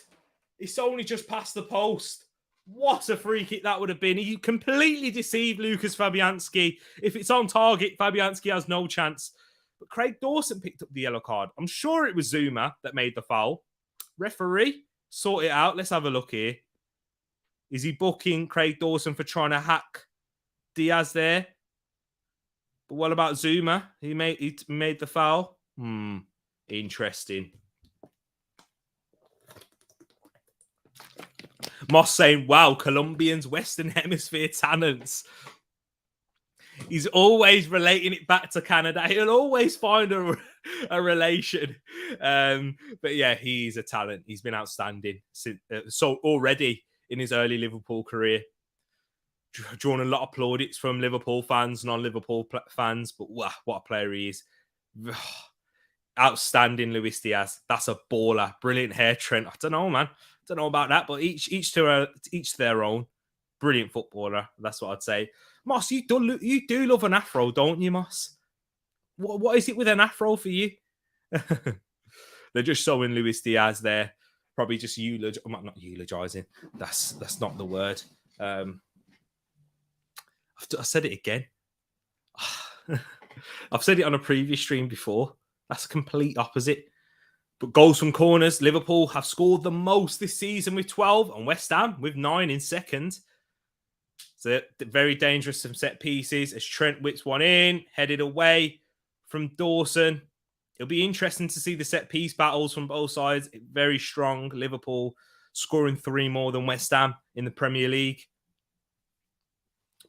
It's only just past the post. What a free kick that would have been. He completely deceived Lucas Fabianski. If it's on target, Fabianski has no chance. But Craig Dawson picked up the yellow card. I'm sure it was Zuma that made the foul. Referee, sort it out. Let's have a look here. Is he booking Craig Dawson for trying to hack Diaz there? But what about Zuma? He made the foul. Interesting. Moss saying, wow, Colombians, Western Hemisphere talents. He's always relating it back to Canada. He'll always find a relation. But yeah, he's a talent. He's been outstanding. So already in his early Liverpool career, drawn a lot of plaudits from Liverpool fans, non-Liverpool fans. But wow, what a player he is. Outstanding Luis Diaz. That's a baller. Brilliant hair, Trent. I don't know, man. Don't know about that, but each to their own. Brilliant footballer. That's what I'd say. Moss, you do love an afro, don't you, Moss? What is it with an afro for you? They're just showing Luis Diaz there. Probably just not eulogizing. That's not the word. I said it again. I've said it on a previous stream before. That's a complete opposite. But goals from corners, Liverpool have scored the most this season with 12 and West Ham with 9 in second. So very dangerous from set pieces as Trent whips one in, headed away from Dawson. It'll be interesting to see the set piece battles from both sides. Very strong. Liverpool scoring 3 more than West Ham in the Premier League.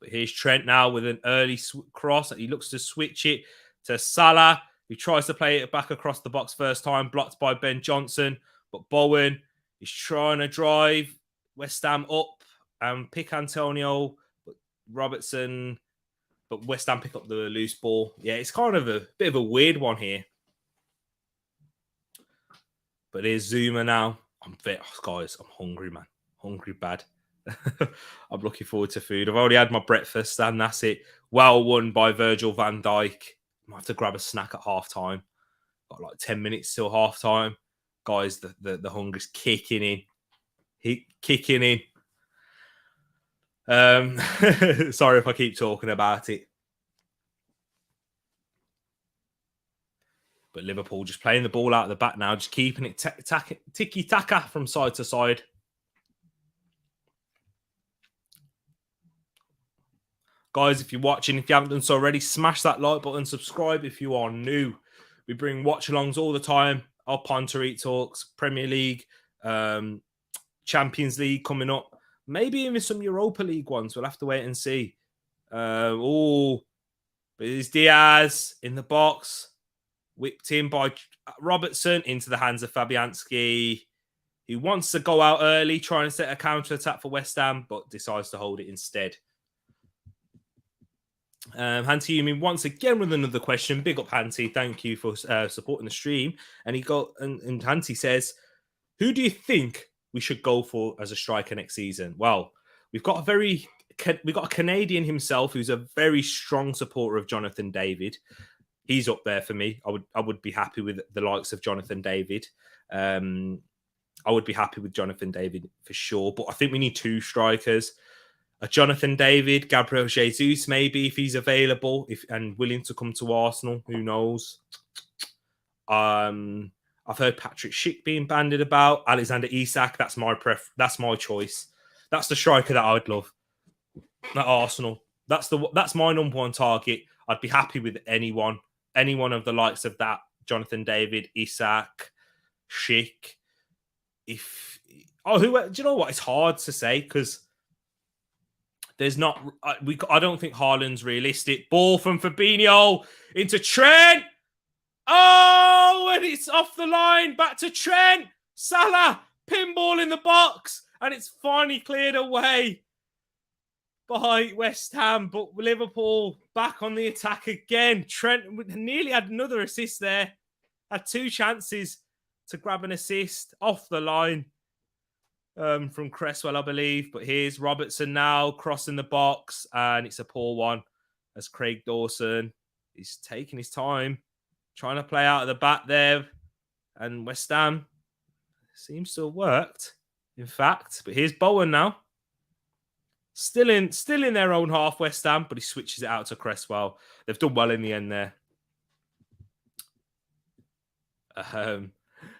But here's Trent now with an early cross. He looks to switch it to Salah, who tries to play it back across the box first time, blocked by Ben Johnson. But Bowen is trying to drive West Ham up and pick Antonio, but Robertson, but West Ham pick up the loose ball. Yeah, it's kind of a bit of a weird one here. But here's Zuma now. Guys, I'm hungry, man. Hungry bad. I'm looking forward to food. I've already had my breakfast, and that's it. Well won by Virgil van Dijk. I have to grab a snack at half time. Got like 10 minutes till half time. Guys, the hunger's kicking in. Kicking in. Sorry if I keep talking about it. But Liverpool just playing the ball out of the back now, just keeping it tiki-taka from side to side. Guys, if you're watching, if you haven't done so already, smash that like button, subscribe if you are new. We bring watch-alongs all the time up on Tereak Talks, Premier League, Champions League coming up. Maybe even some Europa League ones. We'll have to wait and see. But it's Diaz in the box. Whipped in by Robertson into the hands of Fabianski. He wants to go out early, try and set a counter-attack for West Ham, but decides to hold it instead. Hanti Yumi once again with another question. Big up, Hanti. Thank you for supporting the stream. And Hanti says, who do you think we should go for as a striker next season? Well, we've got a Canadian himself who's a very strong supporter of Jonathan David. He's up there for me. I would be happy with the likes of Jonathan David. I would be happy with Jonathan David for sure. But I think we need 2 strikers. A Jonathan David, Gabriel Jesus, maybe if he's available and willing to come to Arsenal. Who knows? I've heard Patrick Schick being bandied about. Alexander Isak. That's my choice. That's the striker that I would love at Arsenal. That's my number 1 target. I'd be happy with anyone of the likes of that. Jonathan David, Isak, Schick. Do you know what? It's hard to say because there's not. I don't think Haaland's realistic. Ball from Fabinho into Trent. Oh, and it's off the line. Back to Trent. Salah pinball in the box, and it's finally cleared away by West Ham, but Liverpool back on the attack again. Trent nearly had another assist there. Had 2 chances to grab an assist off the line from Cresswell, I believe. But here's Robertson now crossing the box, and it's a poor one as Craig Dawson is taking his time, trying to play out of the back there. And West Ham seems to have worked, in fact. But here's Bowen now. Still in their own half, West Ham, but he switches it out to Cresswell. They've done well in the end there.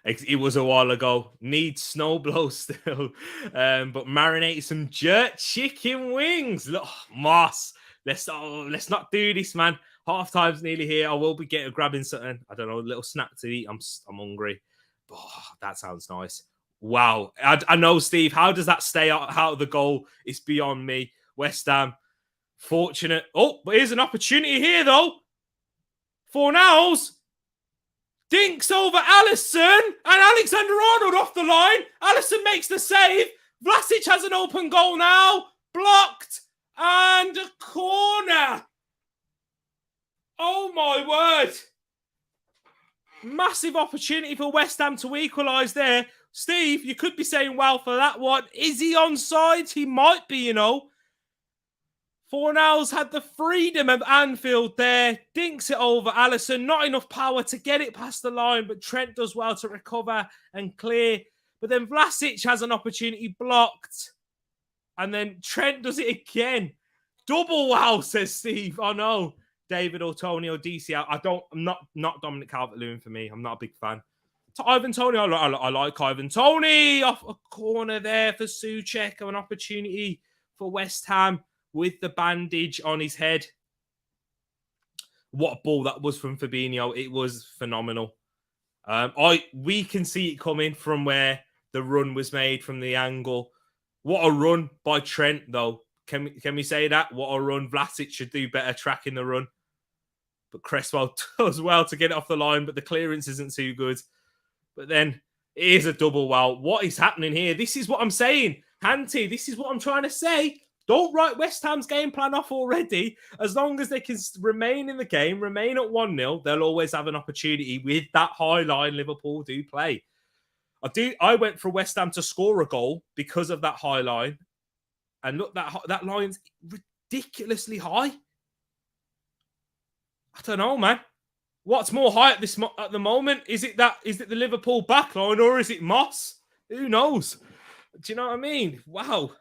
It was a while ago. Needs snow blow still. But marinated some jerk chicken wings. Look, Moss. Let's not do this, man. Half time's nearly here. I will be grabbing something. I don't know, a little snack to eat. I'm hungry. Oh, that sounds nice. Wow. I know, Steve. How does that stay out of the goal? It's beyond me. West Ham. Fortunate. Oh, but here's an opportunity here, though. Fornals. Dinks over Alisson. And Alexander-Arnold off the line. Alisson makes the save. Vlasic has an open goal now. Blocked. And a corner. Oh, my word. Massive opportunity for West Ham to equalise there. Steve, you could be saying, well, for that one, is he onside? He might be, you know. Fornals had the freedom of Anfield there. Dinks it over Alisson. Not enough power to get it past the line, but Trent does well to recover and clear. But then Vlasic has an opportunity blocked. And then Trent does it again. Double wow, says Steve. Oh, no. David or Tony or DC. I'm not Dominic Calvert-Lewin for me. I'm not a big fan. Ivan Toney, I like Ivan Toney. Off a corner there for Souček. An opportunity for West Ham. with the bandage on his head. What a ball that was from Fabinho. It was phenomenal. We can see it coming from where the run was made from the angle. What a run by Trent, though. Can we say that? What a run. Vlasic should do better tracking the run. But Cresswell does well to get it off the line, but the clearance isn't too good. But then it is a double wow. What is happening here? This is what I'm saying. Hanty, this is what I'm trying to say. Don't write West Ham's game plan off already. As long as they can remain in the game, remain at 1-0, they'll always have an opportunity with that high line Liverpool do play. I went for West Ham to score a goal because of that high line. And look, that line's ridiculously high. I don't know, man. What's more high at the moment? Is it the Liverpool backline or is it Moss? Who knows? Do you know what I mean? Wow.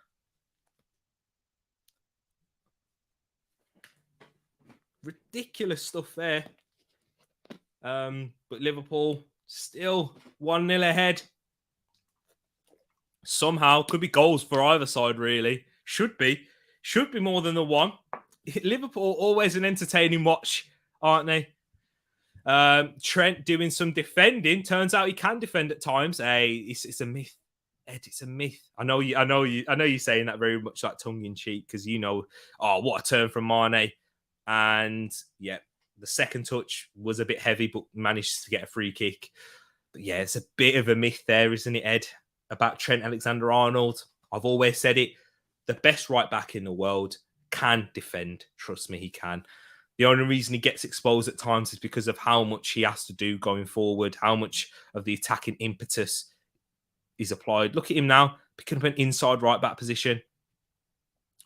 Ridiculous stuff there. But Liverpool still 1-0 ahead. Somehow could be goals for either side, really. Should be more than the one. Liverpool always an entertaining watch, aren't they? Trent doing some defending. Turns out he can defend at times. Hey, it's a myth. Ed, it's a myth. I know you're saying that very much like tongue in cheek because you know, oh, what a turn from Mane. And yeah, the second touch was a bit heavy, but managed to get a free kick. But yeah, it's a bit of a myth there, isn't it, Ed? About Trent Alexander-Arnold. I've always said it. The best right back in the world can defend. Trust me, he can. The only reason he gets exposed at times is because of how much he has to do going forward, how much of the attacking impetus is applied. Look at him now, picking up an inside right back position.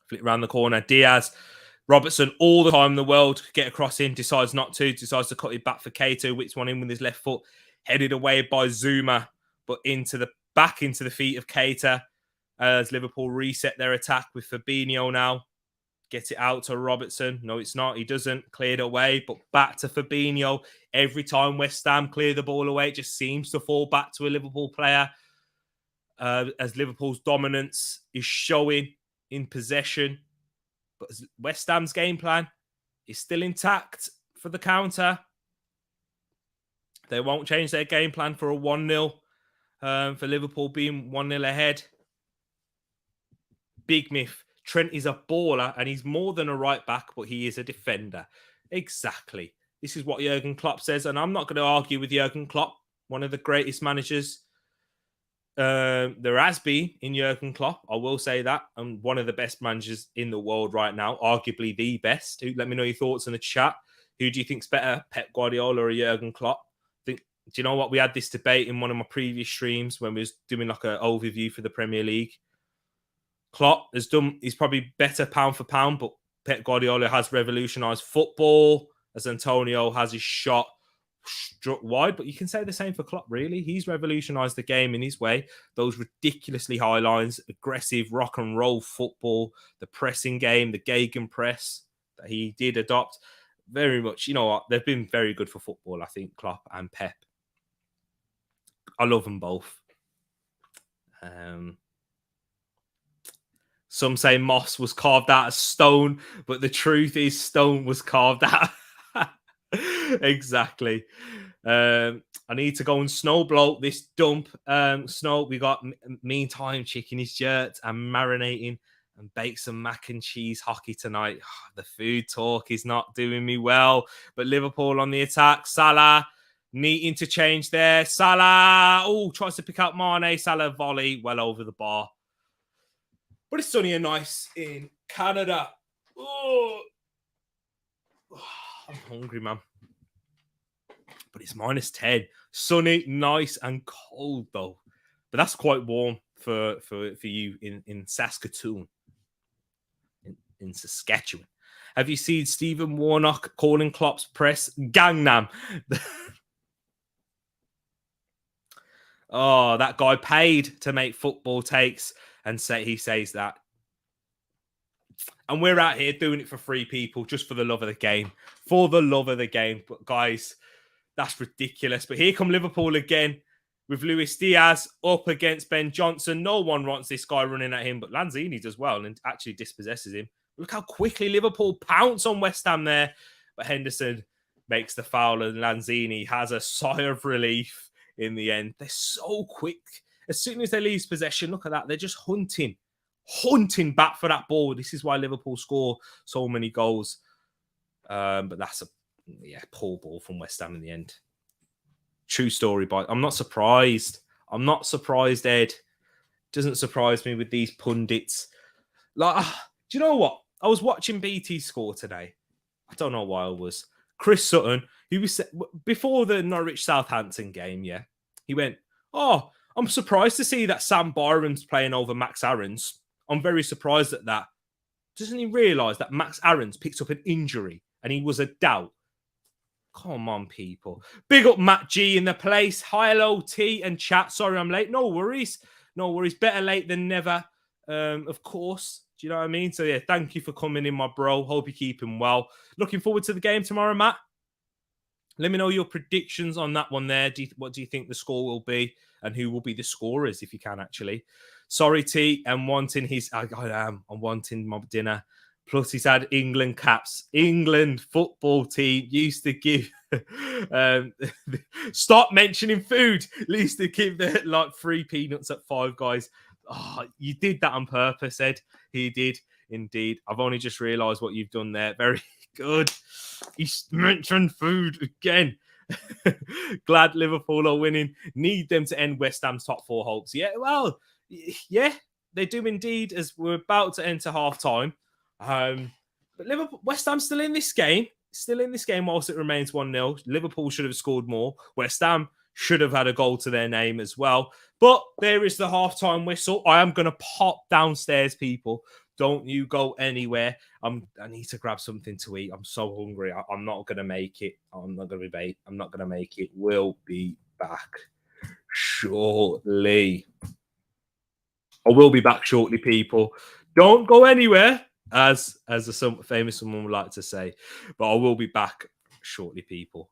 Flip around the corner. Diaz, Robertson, all the time in the world, get across in, decides not to, decides to cut it back for Cato, whips one in with his left foot, headed away by Zuma, but back into the feet of Keita as Liverpool reset their attack with Fabinho now. Get it out to Robertson. No, it's not. He doesn't. Cleared away, but back to Fabinho. Every time West Ham clear the ball away, it just seems to fall back to a Liverpool player as Liverpool's dominance is showing in possession. But West Ham's game plan is still intact for the counter. They won't change their game plan for a 1-0. For Liverpool being 1-0 ahead. Big myth. Trent is a baller and he's more than a right back, but he is a defender. Exactly. This is what Jurgen Klopp says, and I'm not going to argue with Jurgen Klopp, one of the greatest managers there has been in Jurgen Klopp. I will say that. And one of the best managers in the world right now, arguably the best. Let me know your thoughts in the chat. Who do you think's better, Pep Guardiola or Jurgen Klopp? Do you know what? We had this debate in one of my previous streams when we was doing like an overview for the Premier League. Klopp he's probably better pound for pound, but Pep Guardiola has revolutionised football as Antonio has his shot struck wide. But you can say the same for Klopp, really. He's revolutionised the game in his way. Those ridiculously high lines, aggressive rock and roll football, the pressing game, the gegenpress that he did adopt. Very much, you know what? They've been very good for football, I think, Klopp and Pep. I love them both. Some say Moss was carved out of stone, but the truth is stone was carved out. Exactly. I need to go and snow blow this dump. Snow, we got meantime chicken his jerks and marinating and bake some mac and cheese hockey tonight. The food talk is not doing me well, but Liverpool on the attack. Salah needing to change there. Salah, tries to pick out Mane. Salah volley well over the bar. But it's sunny and nice in Canada. I'm hungry, man. But it's -10. Sunny, nice, and cold, though. But that's quite warm for you in Saskatoon, in Saskatchewan. Have you seen Stephen Warnock calling Klopp's press Gangnam? Oh, that guy paid to make football takes. And he says that. And we're out here doing it for free, people, just for the love of the game. For the love of the game. But guys, that's ridiculous. But here come Liverpool again with Luis Diaz up against Ben Johnson. No one wants this guy running at him, but Lanzini does well and actually dispossesses him. Look how quickly Liverpool pounce on West Ham there. But Henderson makes the foul and Lanzini has a sigh of relief in the end. They're so quick. As soon as they lose possession, look at that. They're just hunting back for that ball. This is why Liverpool score so many goals. But that's a poor ball from West Ham in the end. True story, but I'm not surprised. I'm not surprised, Ed. Doesn't surprise me with these pundits. Like, do you know what? I was watching BT score today. I don't know why I was. Chris Sutton, he was before the Norwich Southampton game, yeah. He went, "Oh, I'm surprised to see that Sam Byron's playing over Max Aarons. I'm very surprised at that." Doesn't he realise that Max Aarons picked up an injury and he was a doubt? Come on, people. Big up Matt G in the place. Hi, hello, T and chat. Sorry I'm late. No worries. No worries. Better late than never, of course. Do you know what I mean? So, yeah, thank you for coming in, my bro. Hope you're keeping well. Looking forward to the game tomorrow, Matt. Let me know your predictions on that one there. What do you think the score will be? And who will be the scorers, if you can, actually. Sorry, T. I'm wanting I'm wanting my dinner. Plus, he's had England caps. England football team used to give. Stop mentioning food. Used to give like free peanuts at Five Guys. Oh, you did that on purpose, Ed. He did indeed. I've only just realised what you've done there. Very good. He mentioned food again. Glad Liverpool are winning. Need them to end West Ham's top four hopes. Yeah, well, yeah, they do indeed, as we're about to enter half time. But West Ham's still in this game. Still in this game whilst it remains 1-0. Liverpool should have scored more. West Ham should have had a goal to their name as well. But there is the half-time whistle. I am going to pop downstairs, people. Don't you go anywhere. I need to grab something to eat. I'm so hungry. I'm not going to make it. I'm not going to make it. We'll be back shortly. I will be back shortly, people. Don't go anywhere, as a famous someone would like to say. But I will be back shortly, people.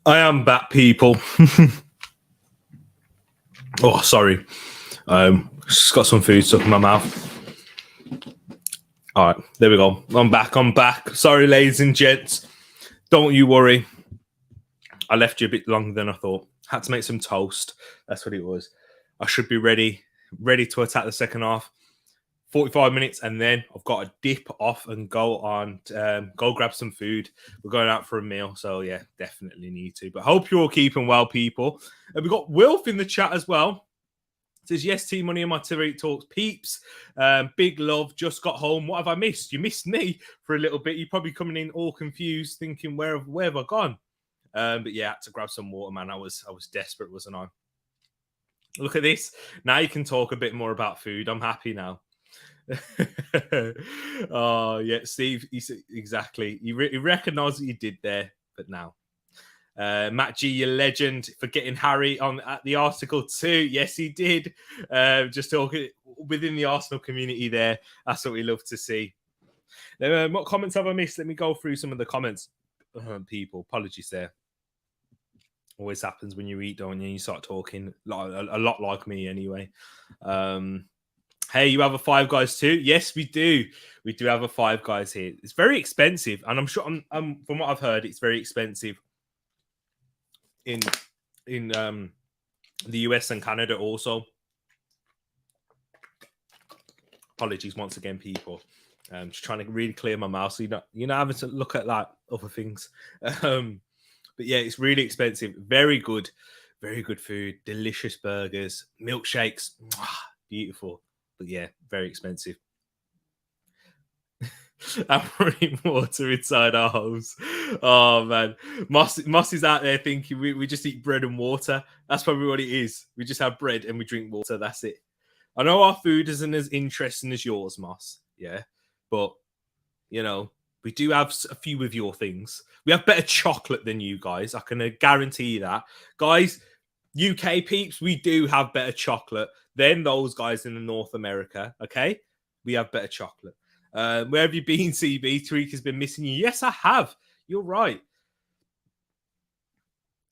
I am back, people. Oh, sorry. Just got some food stuck in my mouth. All right, there we go. I'm back. Sorry, ladies and gents. Don't you worry. I left you a bit longer than I thought. Had to make some toast. That's what it was. I should be ready to attack the second half. 45 minutes, and then I've got to dip off and go grab some food. We're going out for a meal, so yeah, definitely need to. But hope you're all keeping well, people. And we've got Wilf in the chat as well. It says, yes, Team Money and my Tereak Talks peeps. Big love, just got home. What have I missed? You missed me for a little bit. You're probably coming in all confused, thinking, where have I gone? But yeah, I had to grab some water, man. I was desperate, wasn't I? Look at this. Now you can talk a bit more about food. I'm happy now. Oh yeah, Steve. Exactly. He recognised what you did there, but now, Matt G, your legend, for getting Harry on at the article too. Yes, he did. Just talking within the Arsenal community there. That's what we love to see. What comments have I missed? Let me go through some of the comments. People, apologies there. Always happens when you eat, don't you? You start talking a lot like me, anyway. Hey, you have a Five Guys too? Yes, we do. We do have a Five Guys here. It's very expensive, and I'm sure, from what I've heard, it's very expensive in the US and Canada also. Apologies once again, people. Just trying to really clear my mouth, so you're not having to look at like other things. But yeah, it's really expensive. Very good food. Delicious burgers, milkshakes, beautiful. But yeah, very expensive. I'm running water inside our homes. Oh man, Moss is out there thinking we just eat bread and water. That's probably what it is. We just have bread and we drink water. That's it. I know our food isn't as interesting as yours, Moss. Yeah, but you know, we do have a few of your things. We have better chocolate than you guys. I can guarantee that, guys. UK peeps, we do have better chocolate than those guys in the North America. Okay, we have better chocolate. Where have you been, CB? Tereak has been missing you. Yes, I have. You're right.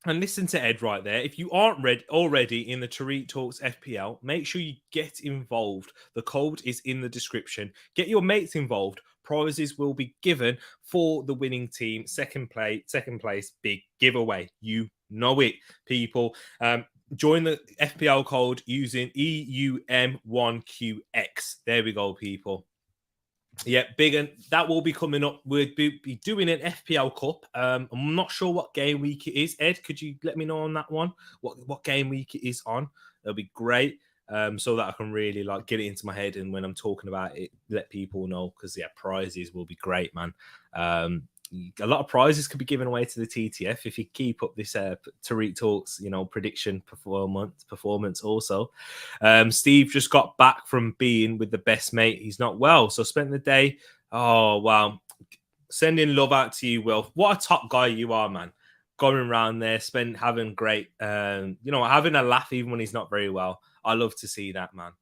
And listen to Ed right there. If you aren't already in the Tereak Talks FPL, make sure you get involved. The code is in the description. Get your mates involved. Prizes will be given for the winning team. Second place, big giveaway. You know it, people. Join the FPL code using EUM1QX. There we go, people. Yeah, big, and that will be coming up. We'll be doing an FPL Cup. I'm not sure what game week it is. Ed, could you let me know on that one? What game week it is on? It'll be great. So that I can really like get it into my head, and when I'm talking about it, let people know, because yeah, prizes will be great, man. A lot of prizes could be given away to the TTF if you keep up this Tereak Talks, prediction performance also. Steve just got back from being with the best mate. He's not well, so spent the day. Oh, wow. Sending love out to you, Will. What a top guy you are, man. Going around there, having great, having a laugh even when he's not very well. I love to see that, man.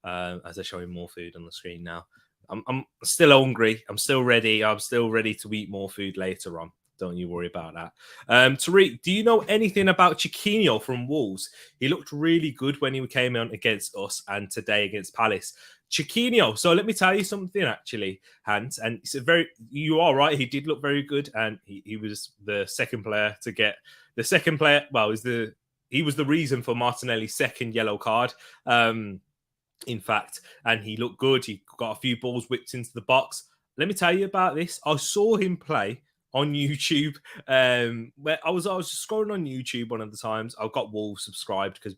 As I show him more food on the screen now. I'm still hungry. I'm still ready. I'm still ready to eat more food later on. Don't you worry about that. Tereak, do you know anything about Chiquinho from Wolves? He looked really good when he came on against us and today against Palace. Chiquinho. So let me tell you something, actually, Hans. And it's you are right. He did look very good, and he was the second player to get the second player. Well, he was the reason for Martinelli's second yellow card. In fact, and he looked good. He got a few balls whipped into the box. Let me tell you about this. I saw him play on YouTube. Where I was just scrolling on YouTube one of the times. I've got Wolves subscribed because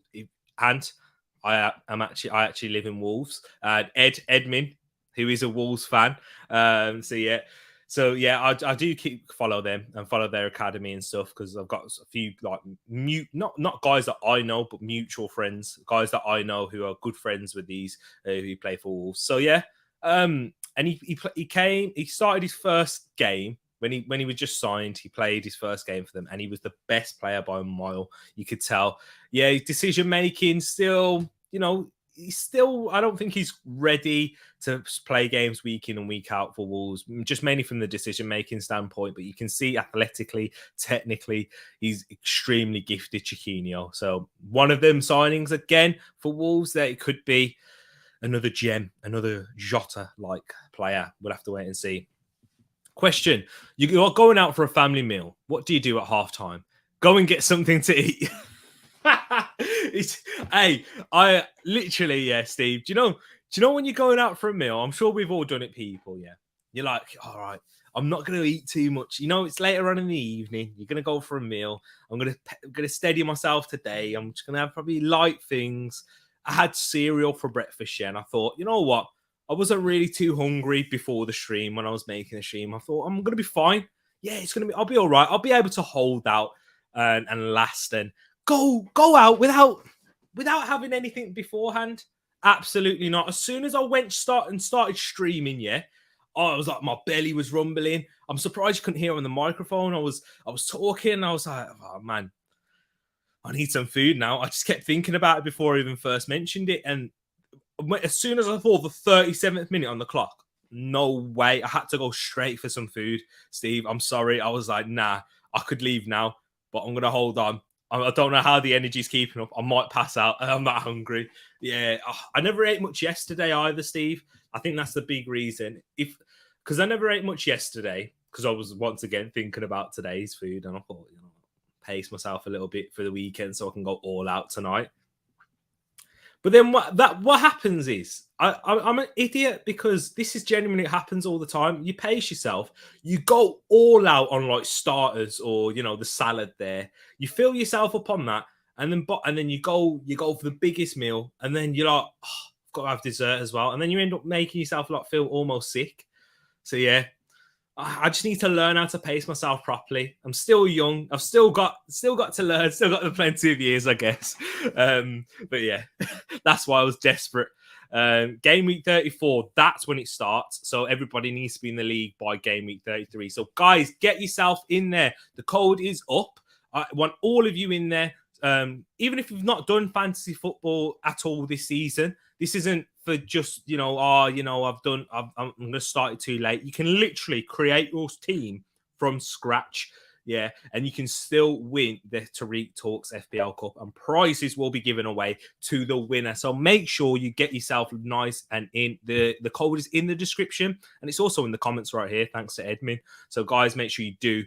I actually live in Wolves. Edmin, who is a Wolves fan. So yeah, I do follow them and follow their academy and stuff, because I've got a few like not guys that I know, but mutual friends, guys that I know who are good friends with these who play for Wolves. So yeah, and he started his first game when he was just signed. He played his first game for them, and he was the best player by a mile. You could tell. Yeah, his decision making still, he's still, I don't think he's ready to play games week in and week out for Wolves, just mainly from the decision-making standpoint. But you can see athletically, technically, he's extremely gifted, Chiquinho. So one of them signings again for Wolves, that it could be another gem, another Jota-like player. We'll have to wait and see. Question: you're going out for a family meal. What do you do at halftime? Go and get something to eat. Hey, I literally, yeah, Steve. Do you know when you're going out for a meal? I'm sure we've all done it, people. Yeah, you're like, all right, I'm not going to eat too much. You know, it's later on in the evening. You're going to go for a meal. I'm going to steady myself today. I'm just going to have probably light things. I had cereal for breakfast, yeah, and I thought, you know what? I wasn't really too hungry before the stream when I was making the stream. I thought, I'm going to be fine. Yeah, I'll be all right. I'll be able to hold out and last and go out without having anything beforehand. Absolutely not. As soon as I started streaming, yeah, I was like, my belly was rumbling. I'm surprised you couldn't hear on the microphone. I was talking. I was like, oh man, I need some food now. I just kept thinking about it before I even first mentioned it. And as soon as I thought the 37th minute on the clock, no way. I had to go straight for some food. Steve, I'm sorry. I was like, nah, I could leave now, but I'm going to hold on. I don't know how the energy's keeping up. I might pass out. I'm not hungry. Yeah, I never ate much yesterday either, Steve. I think that's the big reason. Because I never ate much yesterday, because I was once again thinking about today's food, and I thought, pace myself a little bit for the weekend so I can go all out tonight. But then what happens is I'm an idiot, because this is genuinely, it happens all the time. You pace yourself, you go all out on like starters or the salad there. You fill yourself up on that, and then you go for the biggest meal, and then you're like, I've got to have dessert as well, and then you end up making yourself like feel almost sick. So yeah, I just need to learn how to pace myself properly. I'm still young. I've still got to learn. Still got plenty of years, I guess. But yeah, that's why I was desperate. Game week 34, that's when it starts. So everybody needs to be in the league by game week 33. So guys, get yourself in there. The code is up. I want all of you in there. Even if you've not done fantasy football at all this season, this isn't for just, I'm going to start it too late. You can literally create your team from scratch. Yeah. And you can still win the Tereak Talks FPL Cup, and prizes will be given away to the winner. So make sure you get yourself nice and in. The code is in the description, and it's also in the comments right here. Thanks to Edmin. So guys, make sure you do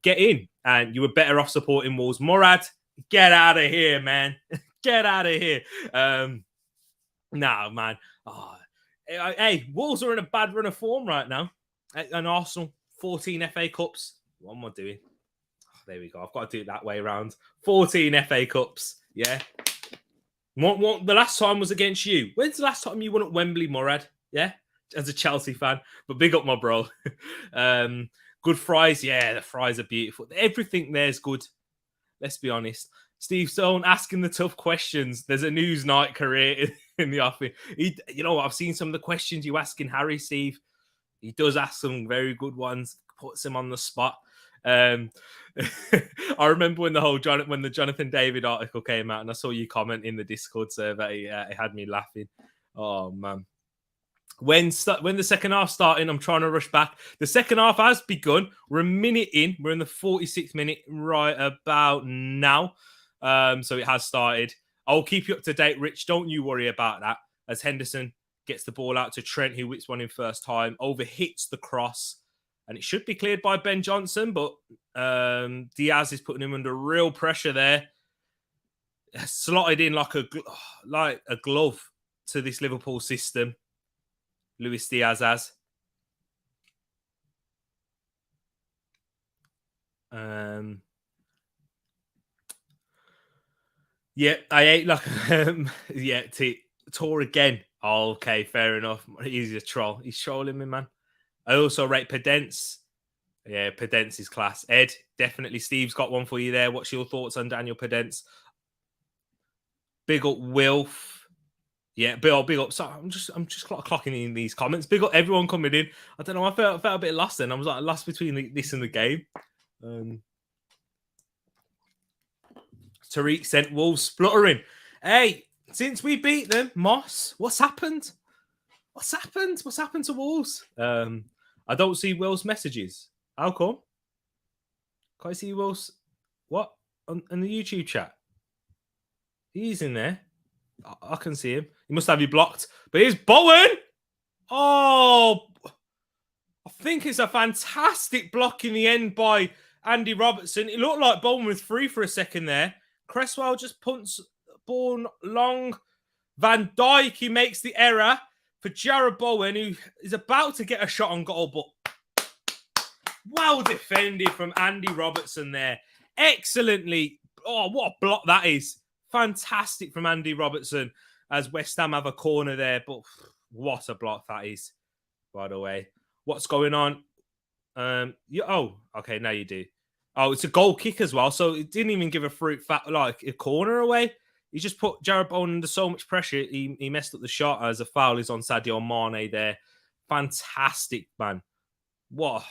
get in, and you were better off supporting Wolves. Murad, get out of here, man. Get out of here. Nah, man. Hey, Wolves are in a bad run of form right now. And Arsenal, 14 FA Cups. What am I doing? There we go. I've got to do it that way around. 14 FA Cups. Yeah. The last time was against you. When's the last time you won at Wembley, Murad? Yeah. As a Chelsea fan. But big up my bro. Good fries. Yeah, the fries are beautiful. Everything there's good. Let's be honest. Steve Stone asking the tough questions. There's a Newsnight career in the office. I've seen some of the questions you asking Harry, Steve. He does ask some very good ones. Puts him on the spot. I remember when the Jonathan David article came out, and I saw you comment in the Discord server. It had me laughing. Oh man. When the second half starting, I'm trying to rush back. The second half has begun. We're a minute in. We're in the 46th minute right about now. So it has started. I'll keep you up to date, Rich. Don't you worry about that. As Henderson gets the ball out to Trent, who whips one in first time, overhits the cross, and it should be cleared by Ben Johnson, but Diaz is putting him under real pressure there. Slotted in like a glove to this Liverpool system. Luis Diaz has. Yeah, I ate like Tor again. Oh, okay, fair enough. He's a troll. He's trolling me, man. I also rate Pedence. Yeah, Pedence is class. Ed, definitely. Steve's got one for you there. What's your thoughts on Daniel Pedence? Big up Wilf. Yeah, big up. Sorry, I'm just clocking in these comments. Big up everyone coming in. I don't know. I felt a bit lost then. I was like lost between this and the game. Tariq sent Wolves spluttering. Hey, Since we beat them, Moss, what's happened? What's happened? What's happened to Wolves? I don't see Will's messages. How come? Can I see Will's what on the YouTube chat? He's in there. I can see him. He must have you blocked. But here's Bowen. Oh, I think it's a fantastic block in the end by Andy Robertson. It looked like Bowen was free for a second there. Cresswell just punts ball long. Van Dijk, he makes the error for Jarrod Bowen, who is about to get a shot on goal, but well defended from Andy Robertson there. Excellently. Oh, what a block that is. Fantastic from Andy Robertson as West Ham have a corner there, but what a block that is, by the way. What's going on? Okay, now you do. Oh, it's a goal kick as well, so it didn't even give a corner away. He just put Jarrod Bowen under so much pressure, he messed up the shot as a foul is on Sadio Mane there. Fantastic, man. What?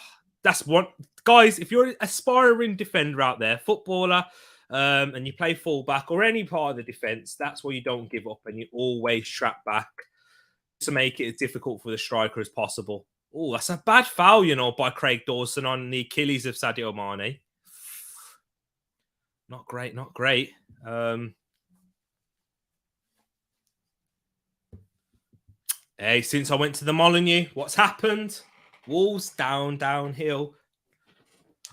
That's one. Guys, if you're an aspiring defender out there, footballer, and you play fullback or any part of the defence, that's why you don't give up and you always trap back to make it as difficult for the striker as possible. Oh, that's a bad foul, by Craig Dawson on the Achilles of Sadio Mane. Not great, not great. Hey, since I went to the Molineux, what's happened? Wolves downhill.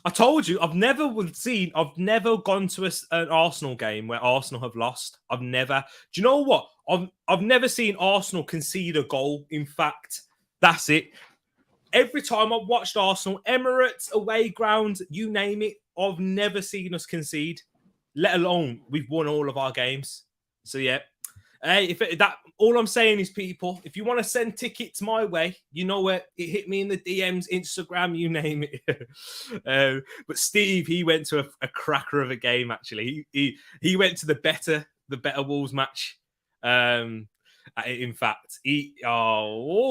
I told you, I've never gone to an Arsenal game where Arsenal have lost. I've never. Do you know what? I've never seen Arsenal concede a goal. In fact, that's it. Every time I've watched Arsenal, Emirates, away ground, you name it, I've never seen us concede, let alone we've won all of our games. So, yeah. Hey, all I'm saying is, people, if you want to send tickets my way, you know where it hit me in the DMs, Instagram, you name it. But Steve, he went to a cracker of a game. Actually, he went to the better Wolves match. In fact,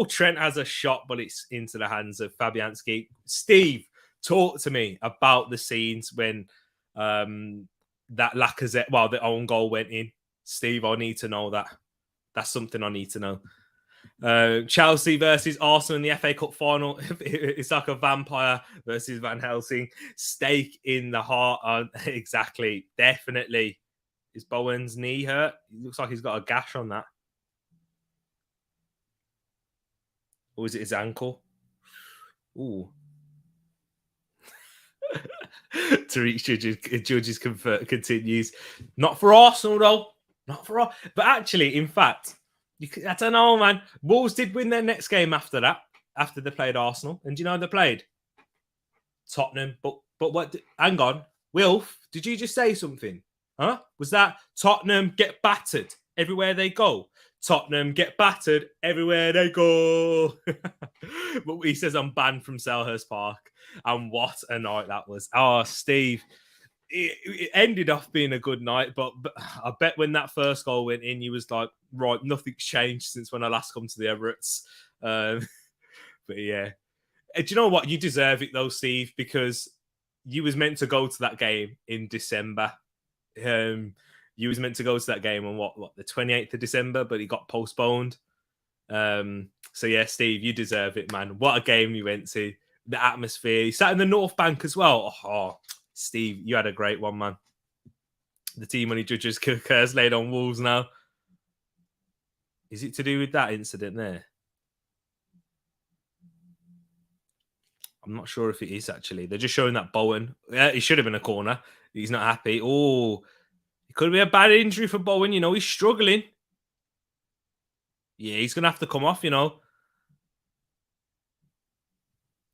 Trent has a shot, but it's into the hands of Fabianski. Steve, talk to me about the scenes when that Lacazette, the own goal went in. Steve, I need to know that. That's something I need to know. Chelsea versus Arsenal in the FA Cup final. It's like a vampire versus Van Helsing. Stake in the heart. Exactly. Definitely. Is Bowen's knee hurt? It looks like he's got a gash on that. Or is it his ankle? Ooh. Tereak judges continues. Not for Arsenal, though. Not for all, but actually, in fact, I don't know, man. Wolves did win their next game after that, after they played Arsenal. And do you know who they played? Tottenham. But what? Hang on, Wilf, did you just say something? Huh? Was that Tottenham get battered everywhere they go? Tottenham get battered everywhere they go. But he says I'm banned from Selhurst Park. And what a night that was. Oh, Steve. It ended off being a good night, but I bet when that first goal went in, you was like, right, nothing's changed since when I last come to the Emirates. But yeah. Do you know what? You deserve it though, Steve, because you was meant to go to that game in December. You was meant to go to that game on what the 28th of December, but it got postponed. So yeah, Steve, you deserve it, man. What a game you went to. The atmosphere. You sat in the North Bank as well. Oh, Steve, you had a great one, man. The team money judges curse laid on Wolves now. Is it to do with that incident there? I'm not sure if it is, actually. They're just showing that Bowen. Yeah, he should have been a corner. He's not happy. Oh, it could be a bad injury for Bowen. He's struggling. Yeah, he's going to have to come off,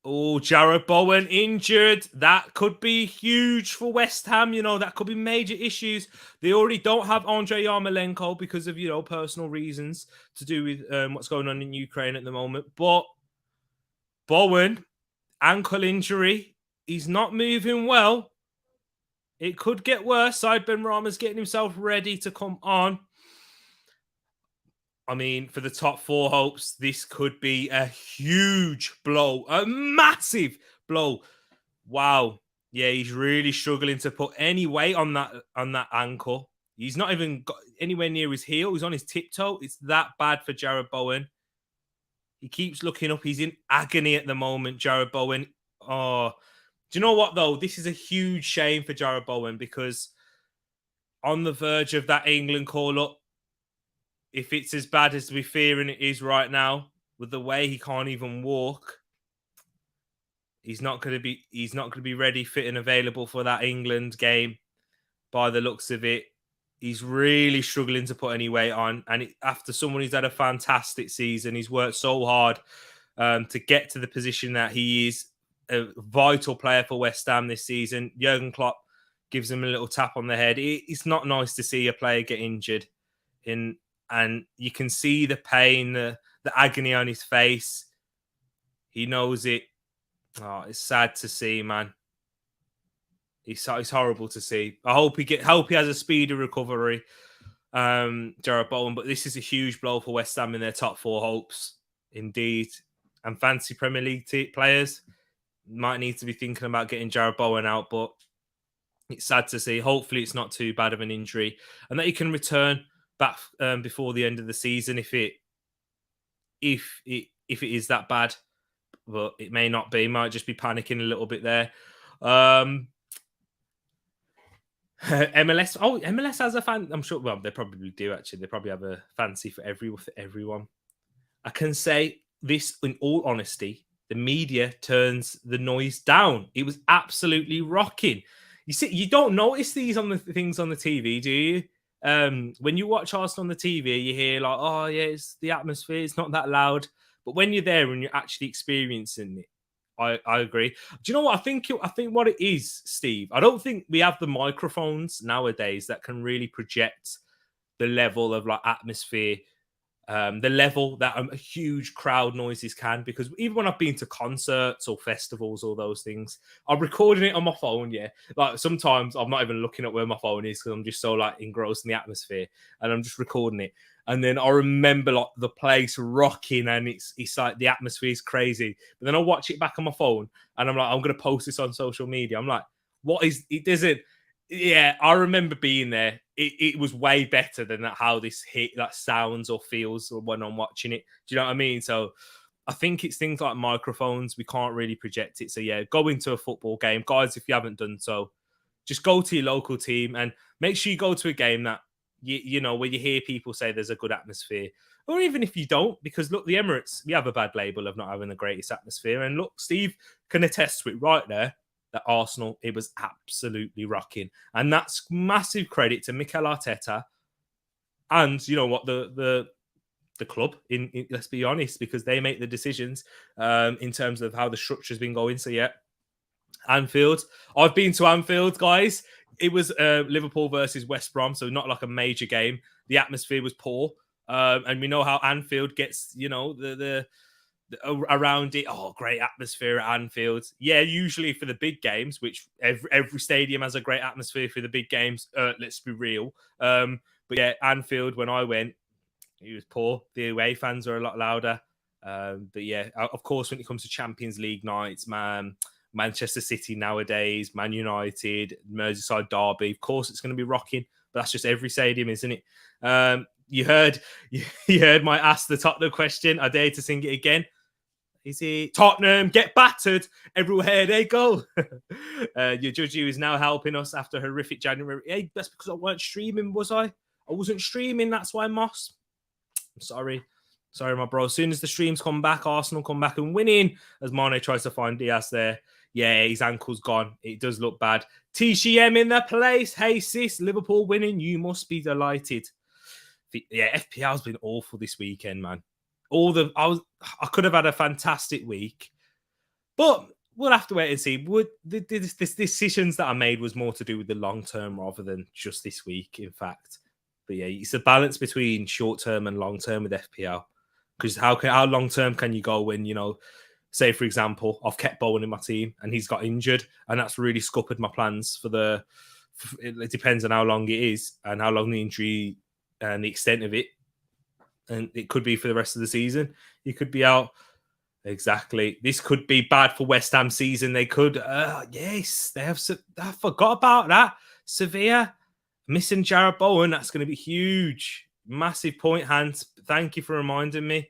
Oh, Jarrod Bowen injured. That could be huge for West Ham. That could be major issues. They already don't have Andrei Yarmolenko because of, personal reasons to do with what's going on in Ukraine at the moment. But Bowen, ankle injury. He's not moving well. It could get worse. Said Benrahma's getting himself ready to come on. I mean, for the top four hopes, this could be a huge blow, a massive blow. Wow. Yeah, he's really struggling to put any weight on that ankle. He's not even got anywhere near his heel. He's on his tiptoe. It's that bad for Jared Bowen. He keeps looking up. He's in agony at the moment, Jared Bowen. Oh, do you know what, though? This is a huge shame for Jared Bowen because on the verge of that England call-up, if it's as bad as we're fearing it is right now, with the way he can't even walk, he's not going to be ready, fit, and available for that England game. By the looks of it, he's really struggling to put any weight on. And after someone who's had a fantastic season, he's worked so hard to get to the position that he is a vital player for West Ham this season. Jurgen Klopp gives him a little tap on the head. It's not nice to see a player get injured, and you can see the pain, the agony on his face. He knows it. Oh, it's sad to see, man. It's horrible to see. I hope he has a speedy recovery, Jared Bowen. But this is a huge blow for West Ham in their top 4 hopes, indeed. And fancy Premier League players might need to be thinking about getting Jared Bowen out. But it's sad to see. Hopefully, it's not too bad of an injury, and that he can return back before the end of the season if it is that bad. But it may not be. Might just be panicking a little bit there. MLS. Oh, MLS has a fan. I'm sure. Well, they probably do actually. They probably have a fancy for everyone. I can say this in all honesty: the media turns the noise down. It was absolutely rocking. You see, you don't notice these on the things on the TV, do you? When you watch Arsenal on the TV, you hear like, "Oh yeah, it's the atmosphere. It's not that loud." But when you're there and you're actually experiencing it, I agree. Do you know what I think? I think what it is, Steve. I don't think we have the microphones nowadays that can really project the level of like atmosphere, the level that a huge crowd noises can. Because even when I've been to concerts or festivals or those things, I'm recording it on my phone. Yeah, like sometimes I'm not even looking at where my phone is because I'm just so like engrossed in the atmosphere and I'm just recording it. And then I remember like the place rocking and it's like the atmosphere is crazy. But then I watch it back on my phone and I'm like, I'm going to post this on social media. I'm like, what is it? Doesn't. Yeah, I remember being there. It was way better than how this that sounds or feels when I'm watching it. Do you know what I mean? So I think it's things like microphones. We can't really project it. So yeah, go into a football game. Guys, if you haven't done so, just go to your local team and make sure you go to a game that you know, where you hear people say there's a good atmosphere, or even if you don't, because look, the Emirates, we have a bad label of not having the greatest atmosphere. And look, Steve can attest to it right there that Arsenal, it was absolutely rocking. And that's massive credit to Mikel Arteta and, you know what, the club, in let's be honest, because they make the decisions in terms of how the structure's been going. So yeah, Anfield. I've been to Anfield, guys. It was Liverpool versus West Brom, so not like a major game. The atmosphere was poor, and we know how Anfield gets. You know the around it. Oh, great atmosphere at Anfield. Yeah, usually for the big games, which every stadium has a great atmosphere for the big games. Let's be real. But yeah, Anfield when I went, it was poor. The away fans are a lot louder. But yeah, of course, when it comes to Champions League nights, man. Manchester City nowadays, Man United, Merseyside derby. Of course, it's going to be rocking, but that's just every stadium, isn't it? You heard my Ask the Tottenham question. I dare to sing it again. Is it Tottenham get battered everywhere they go? Your judge is now helping us after a horrific January. Hey, that's because I weren't streaming, was I? I wasn't streaming. That's why, Moss. I'm sorry. Sorry, my bro. As soon as the streams come back, Arsenal come back and winning as Mane tries to find Diaz there. Yeah, his ankle's gone. It does look bad. TCM in the place. Hey, sis, Liverpool winning. You must be delighted. Yeah, FPL's been awful this weekend, man. I could have had a fantastic week, but we'll have to wait and see. The decisions that I made was more to do with the long term rather than just this week, in fact. But yeah, it's a balance between short term and long term with FPL. Because how long term can you go when, you know, say, for example, I've kept Bowen in my team and he's got injured and that's really scuppered my plans it depends on how long it is and how long the injury and the extent of it. And it could be for the rest of the season. You could be out. Exactly. This could be bad for West Ham season. They could, yes, they have. I forgot about that. Sevilla, Missing Jarrod Bowen, that's going to be huge. Massive point, Hans. Thank you for reminding me.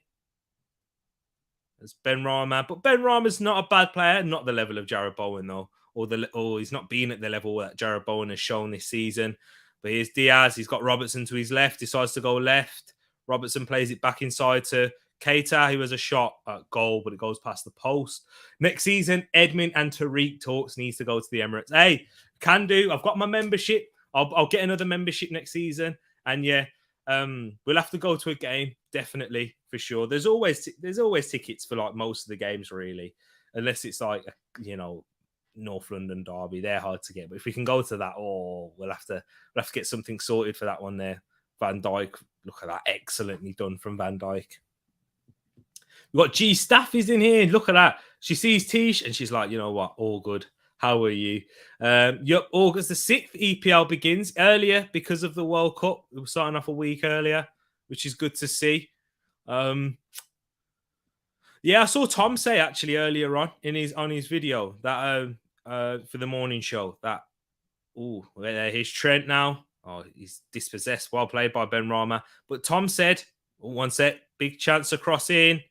It's Ben Rama. But Ben Rama's not a bad player. Not the level of Jarrod Bowen, though. Or he's not been at the level that Jarrod Bowen has shown this season. But here's Diaz. He's got Robertson to his left. Decides to go left. Robertson plays it back inside to Keita, who has a shot at goal, but it goes past the post. Next season, Edmund and Tereak Talks needs to go to the Emirates. Hey, can do. I've got my membership. I'll get another membership next season. And yeah, we'll have to go to a game, definitely, for sure. There's always tickets for like most of the games, really, unless it's like North London derby. They're hard to get, but if we can go to that, we'll have to get something sorted for that one there. Van Dijk, look at that, excellently done from Van Dijk. We've got G Staff is in here. Look at that. She sees Tish and she's like, you know what, all good. How are you? Yep, August the 6th, EPL begins earlier because of the World Cup. It was starting off a week earlier, which is good to see. Yeah, I saw Tom say actually earlier on his video that for the morning show that here's Trent now. Oh, he's dispossessed. Well played by Ben Rama. But Tom said, one set, big chance to cross in.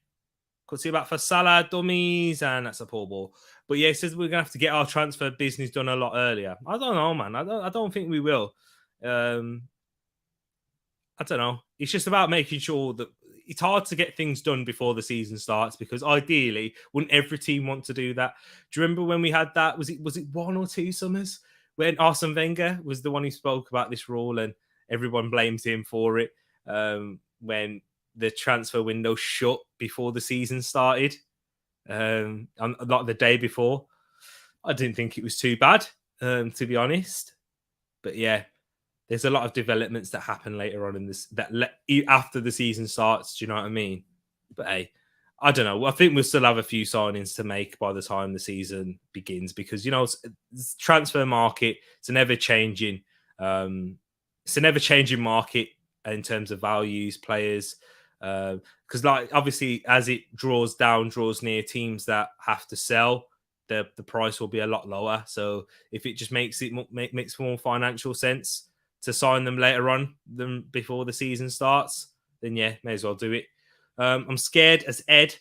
Could see about for Salah, dummies, and that's a poor ball. But yeah, he says we're gonna have to get our transfer business done a lot earlier. I don't know, man. I don't think we will. I don't know. It's just about making sure that it's hard to get things done before the season starts because ideally, wouldn't every team want to do that? Do you remember when we had that? Was it 1 or 2 summers when Arsene Wenger was the one who spoke about this rule and everyone blames him for it when the transfer window shut before the season started, like the day before. I didn't think it was too bad, to be honest. But yeah, there's a lot of developments that happen later on in this after the season starts. Do you know what I mean? But hey, I don't know. I think we'll still have a few signings to make by the time the season begins because it's transfer market. It's an ever changing. It's an ever changing market in terms of values, players. Because obviously as it draws near teams that have to sell, the price will be a lot lower. So if it just makes more financial sense to sign them later on than before the season starts, then yeah, may as well do it. I'm scared as Ed.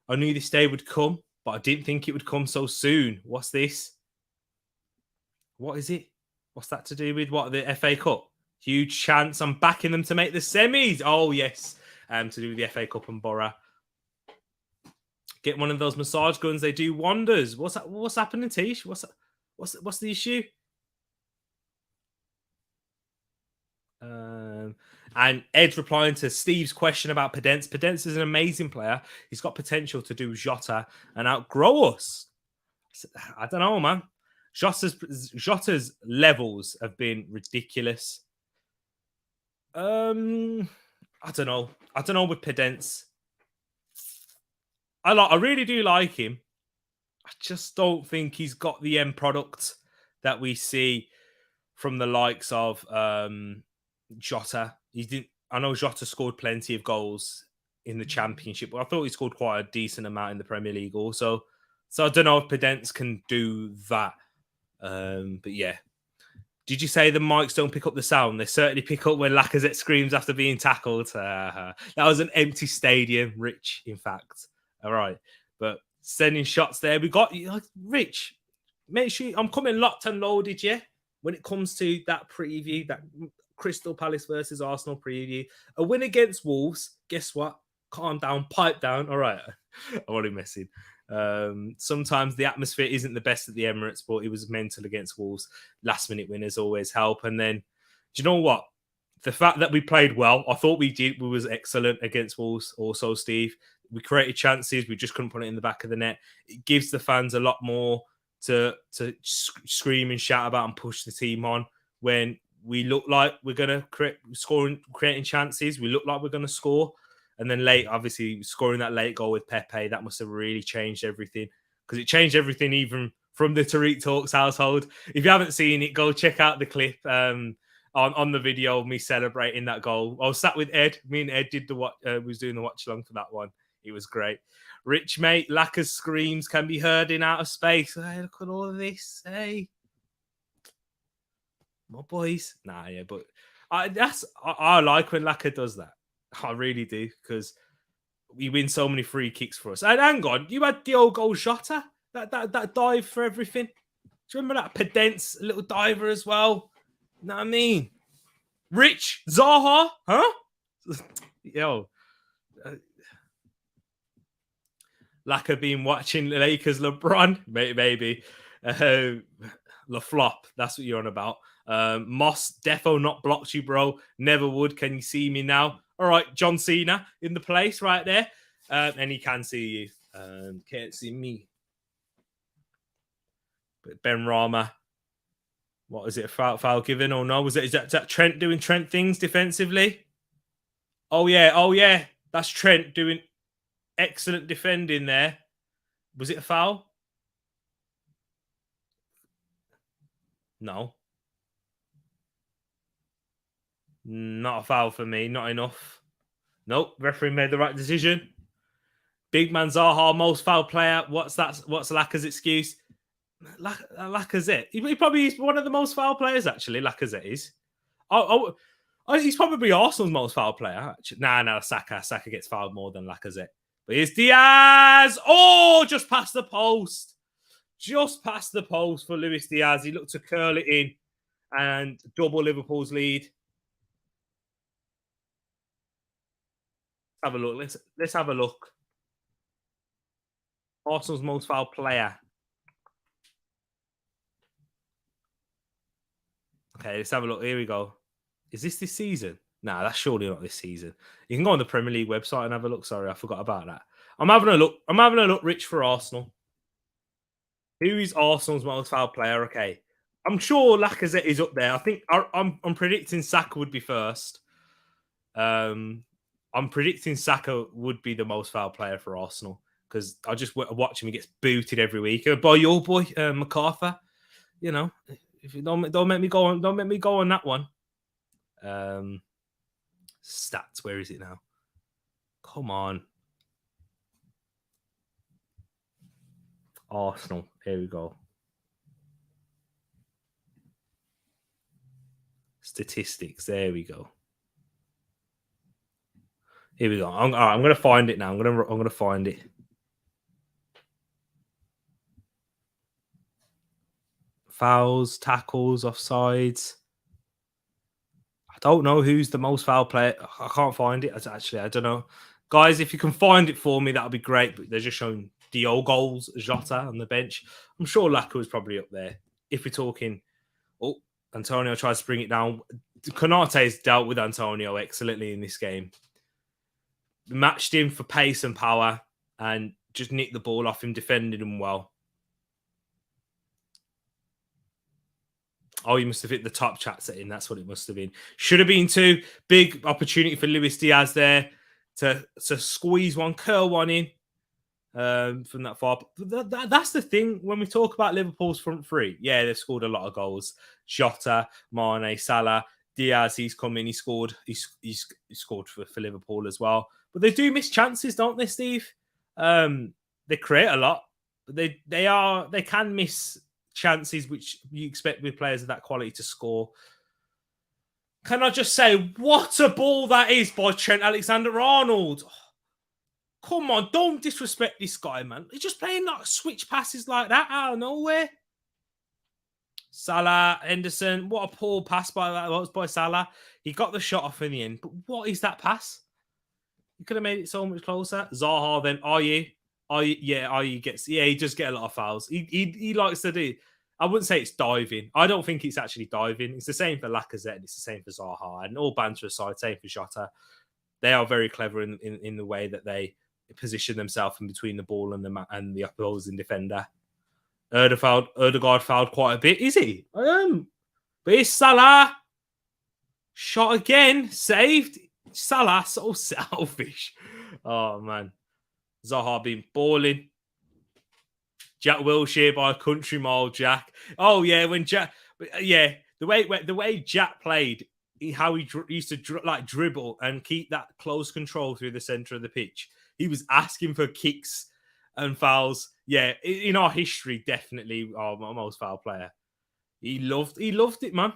I knew this day would come, but I didn't think it would come so soon. What's this? What is it? What's that to do with the FA Cup? Huge chance. I'm backing them to make the semis. Oh yes. To do with the FA Cup and Borough. Get one of those massage guns. They do wonders. What's happening, Tish? What's the issue? And Ed's replying to Steve's question about Pedence. Pedence is an amazing player. He's got potential to do Jota and outgrow us. I don't know, man. Jota's levels have been ridiculous. I don't know. With Pedence. I really do like him. I just don't think he's got the end product that we see from the likes of Jota. I know Jota scored plenty of goals in the Championship, but I thought he scored quite a decent amount in the Premier League also. So I don't know if Pedence can do that. But yeah. Did you say the mics don't pick up the sound? They certainly pick up when Lacazette screams after being tackled. That was an empty stadium, Rich, in fact. All right. But sending shots there. We got Rich. Make sure I'm coming locked and loaded, yeah? When it comes to that preview, that Crystal Palace versus Arsenal preview. A win against Wolves. Guess what? Calm down, pipe down. All right. I'm only messing. Sometimes the atmosphere isn't the best at the Emirates, but it was mental against Wolves. Last minute winners always help. And then, do you know what? The fact that we played well, I thought we was excellent against Wolves also, Steve. We created chances. We just couldn't put it in the back of the net. It gives the fans a lot more to scream and shout about and push the team on when we look like we're going to creating chances. We look like we're going to score. And then late, obviously, scoring that late goal with Pepe, that must have really changed everything. Because it changed everything even from the Tereak Talks household. If you haven't seen it, go check out the clip on the video of me celebrating that goal. I was sat with Ed. Me and Ed was doing the watch-along for that one. It was great. Rich, mate, Lacaz's screams can be heard in outer space. Hey, look at all of this. Hey. My boys. Nah, yeah, but I like when Laka does that. I really do, because we win so many free kicks for us. And hang on, you had Diogo Jota, that dive for everything. Do you remember that Pedence little diver as well? You know what I mean? Rich Zaha, huh? Yo, Laka been watching Lakers LeBron, maybe. La flop, that's what you're on about. Moss, defo not blocked you, bro. Never would. Can you see me now? All right, John Cena in the place right there. And he can see you. Can't see me. But Ben Rama, what is it? Foul given or no? Is that Trent doing Trent things defensively? Oh yeah. That's Trent doing excellent defending there. Was it a foul? No. Not a foul for me. Not enough. Nope. Referee made the right decision. Big man Zaha, most foul player. What's Laka's excuse? Lacazette. He probably is one of the most foul players, actually. Lacazette is. He's probably Arsenal's most foul player. Nah, Saka. Saka gets fouled more than Lacazette. But it's Diaz. Oh, just past the post. Just past the post for Luis Diaz. He looked to curl it in and double Liverpool's lead. Have a look. Let's have a look. Arsenal's most foul player. Okay, let's have a look. Here we go. Is this season? Nah, that's surely not this season. You can go on the Premier League website and have a look. Sorry, I forgot about that. I'm having a look, Rich, for Arsenal. Who is Arsenal's most foul player? Okay. I'm sure Lacazette is up there. I think I'm predicting Saka would be first. I'm predicting Saka would be the most foul player for Arsenal, because I just watch him. He gets booted every week by your boy MacArthur. You know, if you don't make me go on that one. Stats. Where is it now? Come on, Arsenal. Here we go. Statistics. There we go. Here we go. I'm going to find it now. I'm going to find it. Fouls, tackles, offsides. I don't know who's the most foul player. I can't find it. I don't know. Guys, if you can find it for me, that'll be great. But they're just showing Diogo's Jota on the bench. I'm sure Laka was probably up there. If we're talking, Antonio tries to bring it down. Konate has dealt with Antonio excellently in this game. Matched him for pace and power and just nicked the ball off him, defended him well. Oh, you must have hit the top chat setting. That's what it must have been. Should have been two. Big opportunity for Luis Diaz there to squeeze one, curl one in from that far. That's the thing when we talk about Liverpool's front three. Yeah, they've scored a lot of goals. Jota, Mane, Salah, Diaz. He's come in. He scored. He's scored for Liverpool as well. But they do miss chances, don't they, Steve? They create a lot, but they can miss chances which you expect with players of that quality to score. Can I just say, what a ball that is by Trent Alexander-Arnold? Come on, don't disrespect this guy, man. He's just playing like switch passes like that out of nowhere. Salah, Henderson, what a poor pass by Salah. He got the shot off in the end, but what is that pass? He could have made it so much closer. Zaha, then he just get a lot of fouls. He likes to do. I wouldn't say it's diving. I don't think it's actually diving. It's the same for Lacazette and it's the same for Zaha. And all banter aside, same for Jota. They are very clever in the way that they position themselves in between the ball and the opposing defender. Odegaard fouled quite a bit. Is he? But it's Salah. Shot again. Saved. Salah, so selfish. Oh, man. Zaha been balling. Jack Wilshere by a country mile, Jack. Oh, yeah, when Jack... Yeah, the way Jack played, how he used to dribble and keep that close control through the centre of the pitch. He was asking for kicks and fouls. Yeah, in our history, definitely our most foul player. He loved it, man.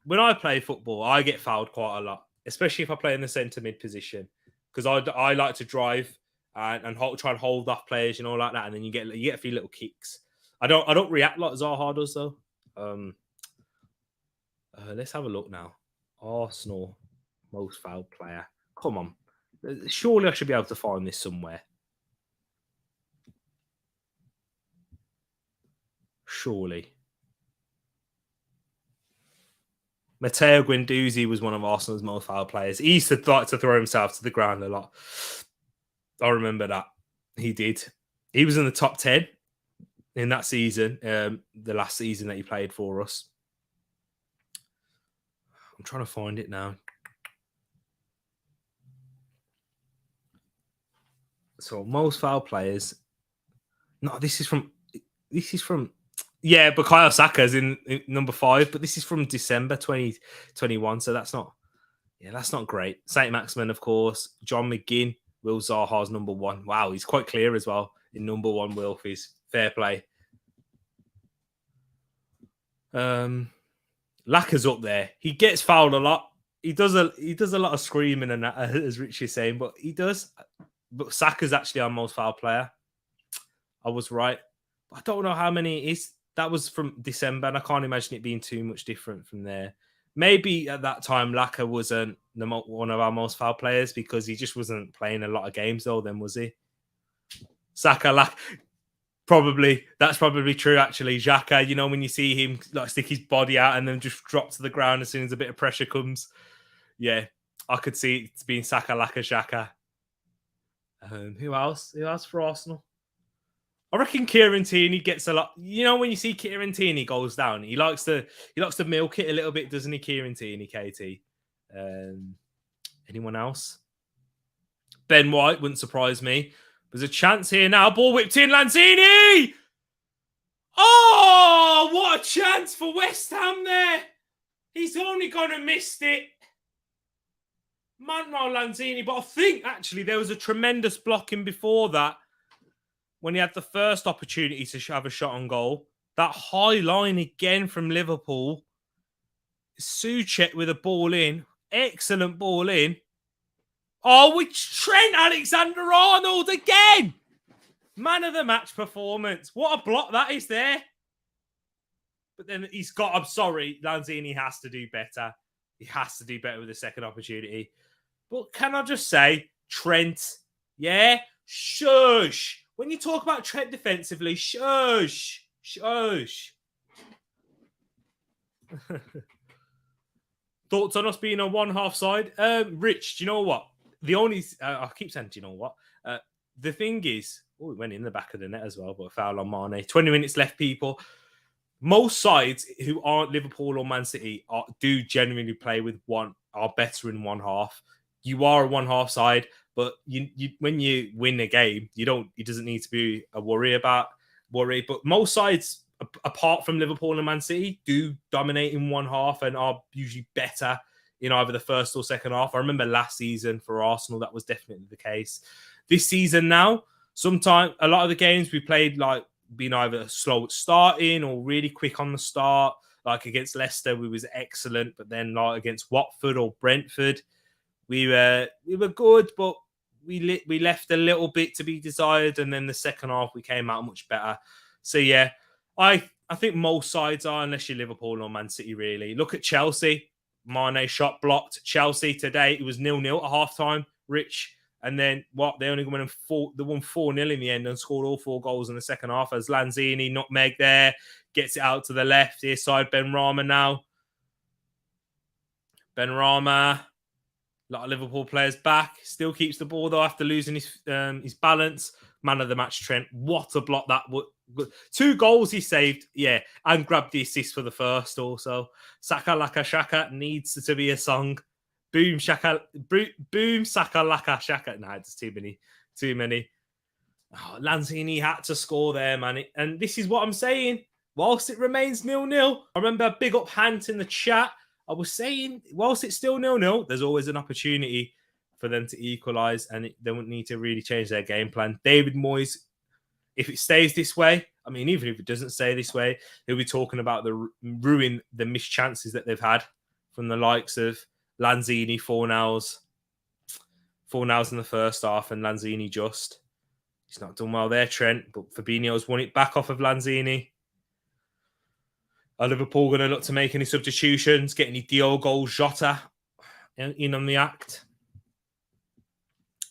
when I play football, I get fouled quite a lot, especially if I play in the centre mid position, because I like to drive and try and hold off players, like that, and then you get a few little kicks. I don't react like Zaha does though. Let's have a look now. Arsenal most fouled player. Come on, surely I should be able to find this somewhere. Surely. Matteo Guendouzi was one of Arsenal's most foul players. He used to like to throw himself to the ground a lot. I remember that. He did. He was in the top 10 in that season, the last season that he played for us. I'm trying to find it now. So most foul players. No, this is from. Yeah, Bukayo Saka's in number 5, but this is from December 2021, so that's not great. Saint Maximin, of course, John McGinn, Will Zaha's number 1. Wow, he's quite clear as well in number 1. Wilfies, fair play. Laka's up there. He gets fouled a lot. He does a lot of screaming and that, as Rich is saying, but he does. But Saka's actually our most foul player. I was right. I don't know how many it is. That was from December, and I can't imagine it being too much different from there. Maybe at that time, Laka wasn't one of our most foul players because he just wasn't playing a lot of games, though, then, was he? Saka, Laka, that's probably true, actually. Xhaka, when you see him like stick his body out and then just drop to the ground as soon as a bit of pressure comes. Yeah, I could see it being Saka, Laka, Xhaka. Who else? Who else for Arsenal? I reckon Kieran Tierney gets a lot. When you see Kieran Tierney goes down, he likes to milk it a little bit, doesn't he? Kieran Tierney, KT. Anyone else? Ben White wouldn't surprise me. There's a chance here now. Ball whipped in, Lanzini. Oh, what a chance for West Ham there! He's only gonna missed it. Manuel Lanzini, but I think actually there was a tremendous blocking before that. When he had the first opportunity to have a shot on goal, that high line again from Liverpool. Soucek with a ball in. Excellent ball in. Oh, which Trent Alexander-Arnold again. Man of the match performance. What a block that is there. But then I'm sorry, Lanzini has to do better. He has to do better with the second opportunity. But can I just say, Trent, yeah, shush. When you talk about Trent defensively, shush. Thoughts on us being on one half side? Rich, do you know what? I keep saying, do you know what? The thing is, it went in the back of the net as well, but a foul on Mane. 20 minutes left, people. Most sides who aren't Liverpool or Man City do genuinely play with are better in one half. You are a one half side. But when you win a game, it doesn't need to be a worry. But most sides, apart from Liverpool and Man City, do dominate in one half and are usually better in either the first or second half. I remember last season for Arsenal, that was definitely the case. This season now, sometimes a lot of the games we played like being either slow at starting or really quick on the start. Like against Leicester, we was excellent, but then like against Watford or Brentford, we were good, but we left a little bit to be desired, and then the second half we came out much better. So yeah, I think most sides are, unless you're Liverpool or Man City, really. Look at Chelsea. Mane shot blocked. Chelsea today, it was 0-0 at half time, Rich. And then they only won 4-0 in the end and scored all 4 goals in the second half as Lanzini, nutmeg there, gets it out to the left. Here side, Benrahma now. Benrahma. A lot of Liverpool players back. Still keeps the ball, though, after losing his balance. Man of the match, Trent. What a block that would. 2 goals he saved, yeah, and grabbed the assist for the first also. Saka Laka Shaka needs to be a song. Boom, Saka Laka Shaka. Nah, it's too many. Oh, Lanzini had to score there, man. And this is what I'm saying. Whilst it remains 0-0, I remember a big up Hant in the chat. I was saying, whilst it's still 0-0, there's always an opportunity for them to equalise and they won't need to really change their game plan. David Moyes, if it stays this way, I mean, even if it doesn't stay this way, he'll be talking about the missed chances that they've had from the likes of Lanzini, Fornals in the first half, and Lanzini just. He's not done well there, Trent, but Fabinho's won it back off of Lanzini. Are Liverpool going to look to make any substitutions, get any Diogo Jota in on the act?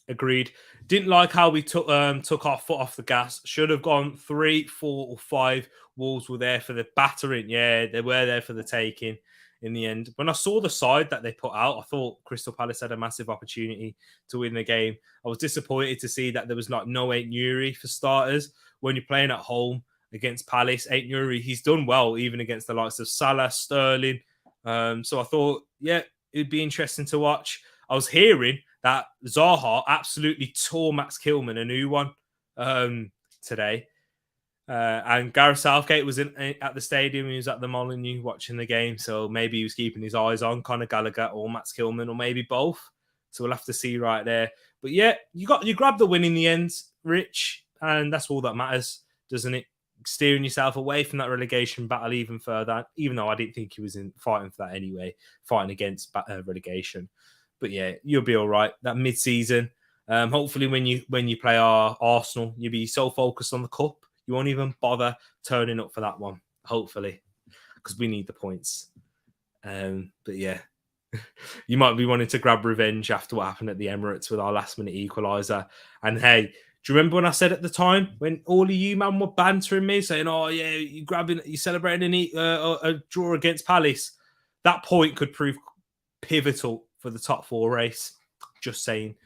Agreed. Didn't like how we took our foot off the gas. Should have gone 3, 4, or 5. Wolves were there for the battering. Yeah, they were there for the taking in the end. When I saw the side that they put out, I thought Crystal Palace had a massive opportunity to win the game. I was disappointed to see that there was like no Aït-Nouri for starters. When you're playing at home against Palace, Aït-Nouri, he's done well even against the likes of Salah, Sterling. So I thought, yeah, it'd be interesting to watch. I was hearing that Zaha absolutely tore Max Kilman a new one today. And Gareth Southgate was at the stadium. He was at the Molineux watching the game. So maybe he was keeping his eyes on Conor Gallagher or Max Kilman, or maybe both. So we'll have to see right there. But yeah, you grabbed the win in the end, Rich. And that's all that matters, doesn't it? Steering yourself away from that relegation battle even further, even though I didn't think he was fighting for that anyway, fighting against relegation. But yeah, you'll be all right. That mid-season, hopefully when you play our Arsenal, you'll be so focused on the cup, you won't even bother turning up for that one, hopefully, because we need the points. But yeah, you might be wanting to grab revenge after what happened at the Emirates with our last-minute equaliser. And hey, do you remember when I said at the time, when all of you man were bantering me, saying, oh yeah, you're celebrating a draw against Palace? That point could prove pivotal for the top 4 race. Just saying.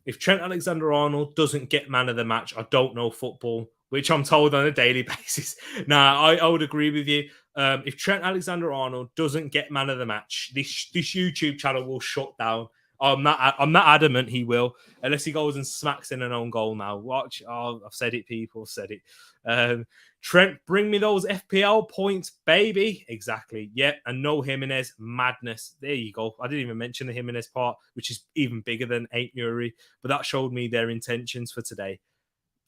If Trent Alexander-Arnold doesn't get man of the match, I don't know football, which I'm told on a daily basis. I would agree with you. If Trent Alexander-Arnold doesn't get man of the match, this YouTube channel will shut down. I'm not adamant he will, unless he goes and smacks in an own goal now. Watch. Oh, I've said it, people. Said it. Trent, bring me those FPL points, baby. Exactly. Yeah, and no Jimenez. Madness. There you go. I didn't even mention the Jimenez part, which is even bigger than Aït-Nouri, but that showed me their intentions for today.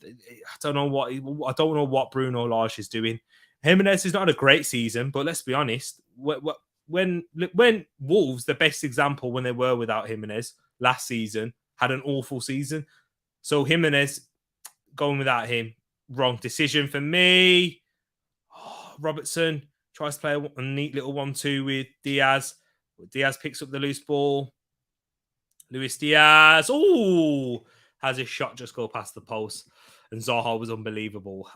I don't know what Bruno Lage is doing. Jimenez is not a great season, but let's be honest. When Wolves, the best example when they were without Jimenez last season, had an awful season. So Jimenez, going without him, wrong decision for me. Robertson tries to play a neat little 1-2 with Diaz. Diaz picks up the loose ball. Luis Diaz, has his shot just go past the post. And Zaha was unbelievable.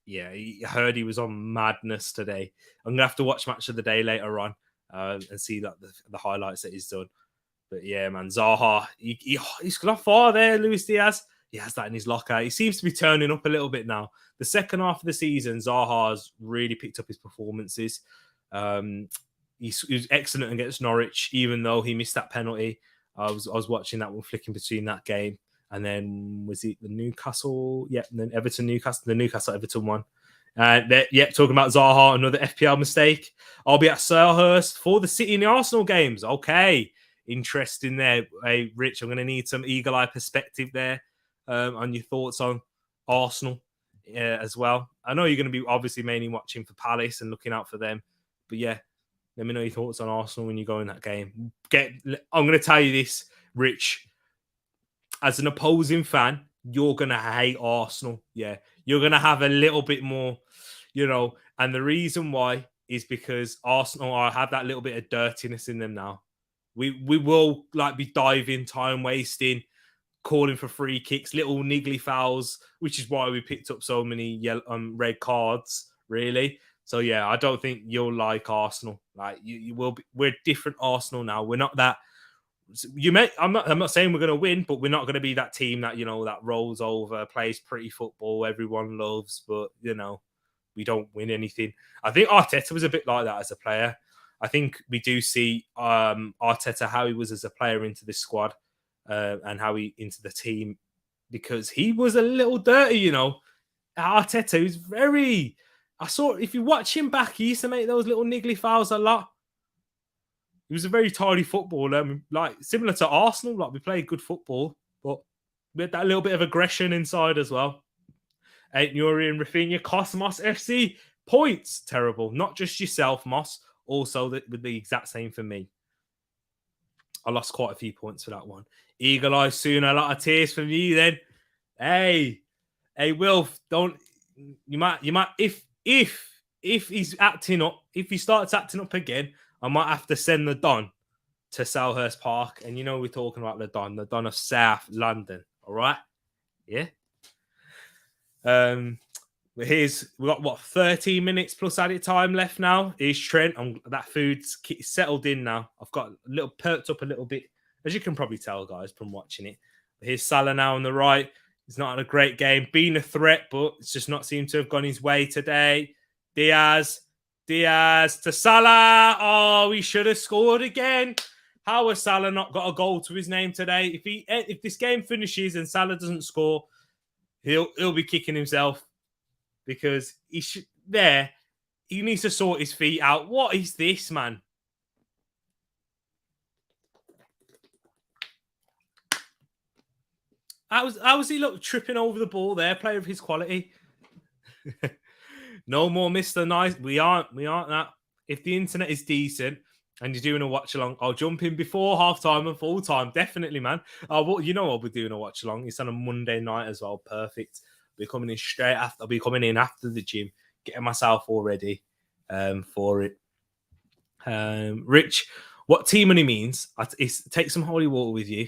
Yeah, I heard he was on madness today. I'm going to have to watch Match of the Day later on and see that the highlights that he's done. But yeah, man, Zaha, he's gone far there, Luis Diaz. He has that in his locker. He seems to be turning up a little bit now. The second half of the season, Zaha's really picked up his performances. He was excellent against Norwich, even though he missed that penalty. I was watching that one, flicking between that game. And then was it the Newcastle? Yeah, and then Everton-Newcastle. The Newcastle-Everton one. Talking about Zaha, another FPL mistake. I'll be at Selhurst for the City and the Arsenal games. Okay, interesting there. Hey, Rich, I'm going to need some eagle-eye perspective there on your thoughts on Arsenal as well. I know you're going to be obviously mainly watching for Palace and looking out for them. But yeah, let me know your thoughts on Arsenal when you go in that game. I'm going to tell you this, Rich. As an opposing fan, you're going to hate Arsenal. Yeah, you're going to have a little bit more, and the reason why is because Arsenal have that little bit of dirtiness in them now. We will be diving, time wasting, calling for free kicks, little niggly fouls, which is why we picked up so many red cards, really. So yeah, I don't think you'll like Arsenal. You will be. We're different Arsenal now. We're not that. I'm not saying we're going to win, but we're not going to be that team that that rolls over, plays pretty football, everyone loves, but we don't win anything. I think Arteta was a bit like that as a player. I think we do see Arteta how he was as a player into this squad and how he into the team, because he was a little dirty. Arteta was very. I saw if you watch him back, he used to make those little niggly fouls a lot. He was a very tidy footballer, similar to Arsenal. We played good football, but we had that little bit of aggression inside as well. Ain't Yuri and Rafinha cost Moss FC points. Terrible. Not just yourself, Moss. Also, with the exact same for me. I lost quite a few points for that one. Eagle Eye soon. A lot of tears for me then. Hey, Wilf, don't. You might. If he's acting up, if he starts acting up again, I might have to send the Don to Selhurst Park. And you know we're talking about the Don of South London. All right. Yeah. We got 13 minutes plus added time left now. Here's Trent. That food's settled in now. I've got a little perked up a little bit, as you can probably tell, guys, from watching it. But here's Salah now on the right. He's not had a great game, been a threat, but it's just not seemed to have gone his way today. Diaz to Salah. Oh, he should have scored again. How has Salah not got a goal to his name today? If this game finishes and Salah doesn't score, he'll be kicking himself. Because he needs to sort his feet out. What is this, man? How was he tripping over the ball there? Player of his quality. No more Mr. Nice. We aren't that. If the internet is decent and you're doing a watch along, I'll jump in before half time and full time. Definitely, man. I'll be doing a watch along. It's on a Monday night as well. Perfect. I'll be coming in after the gym, getting myself all ready for it. Rich, what T Money means is take some holy water with you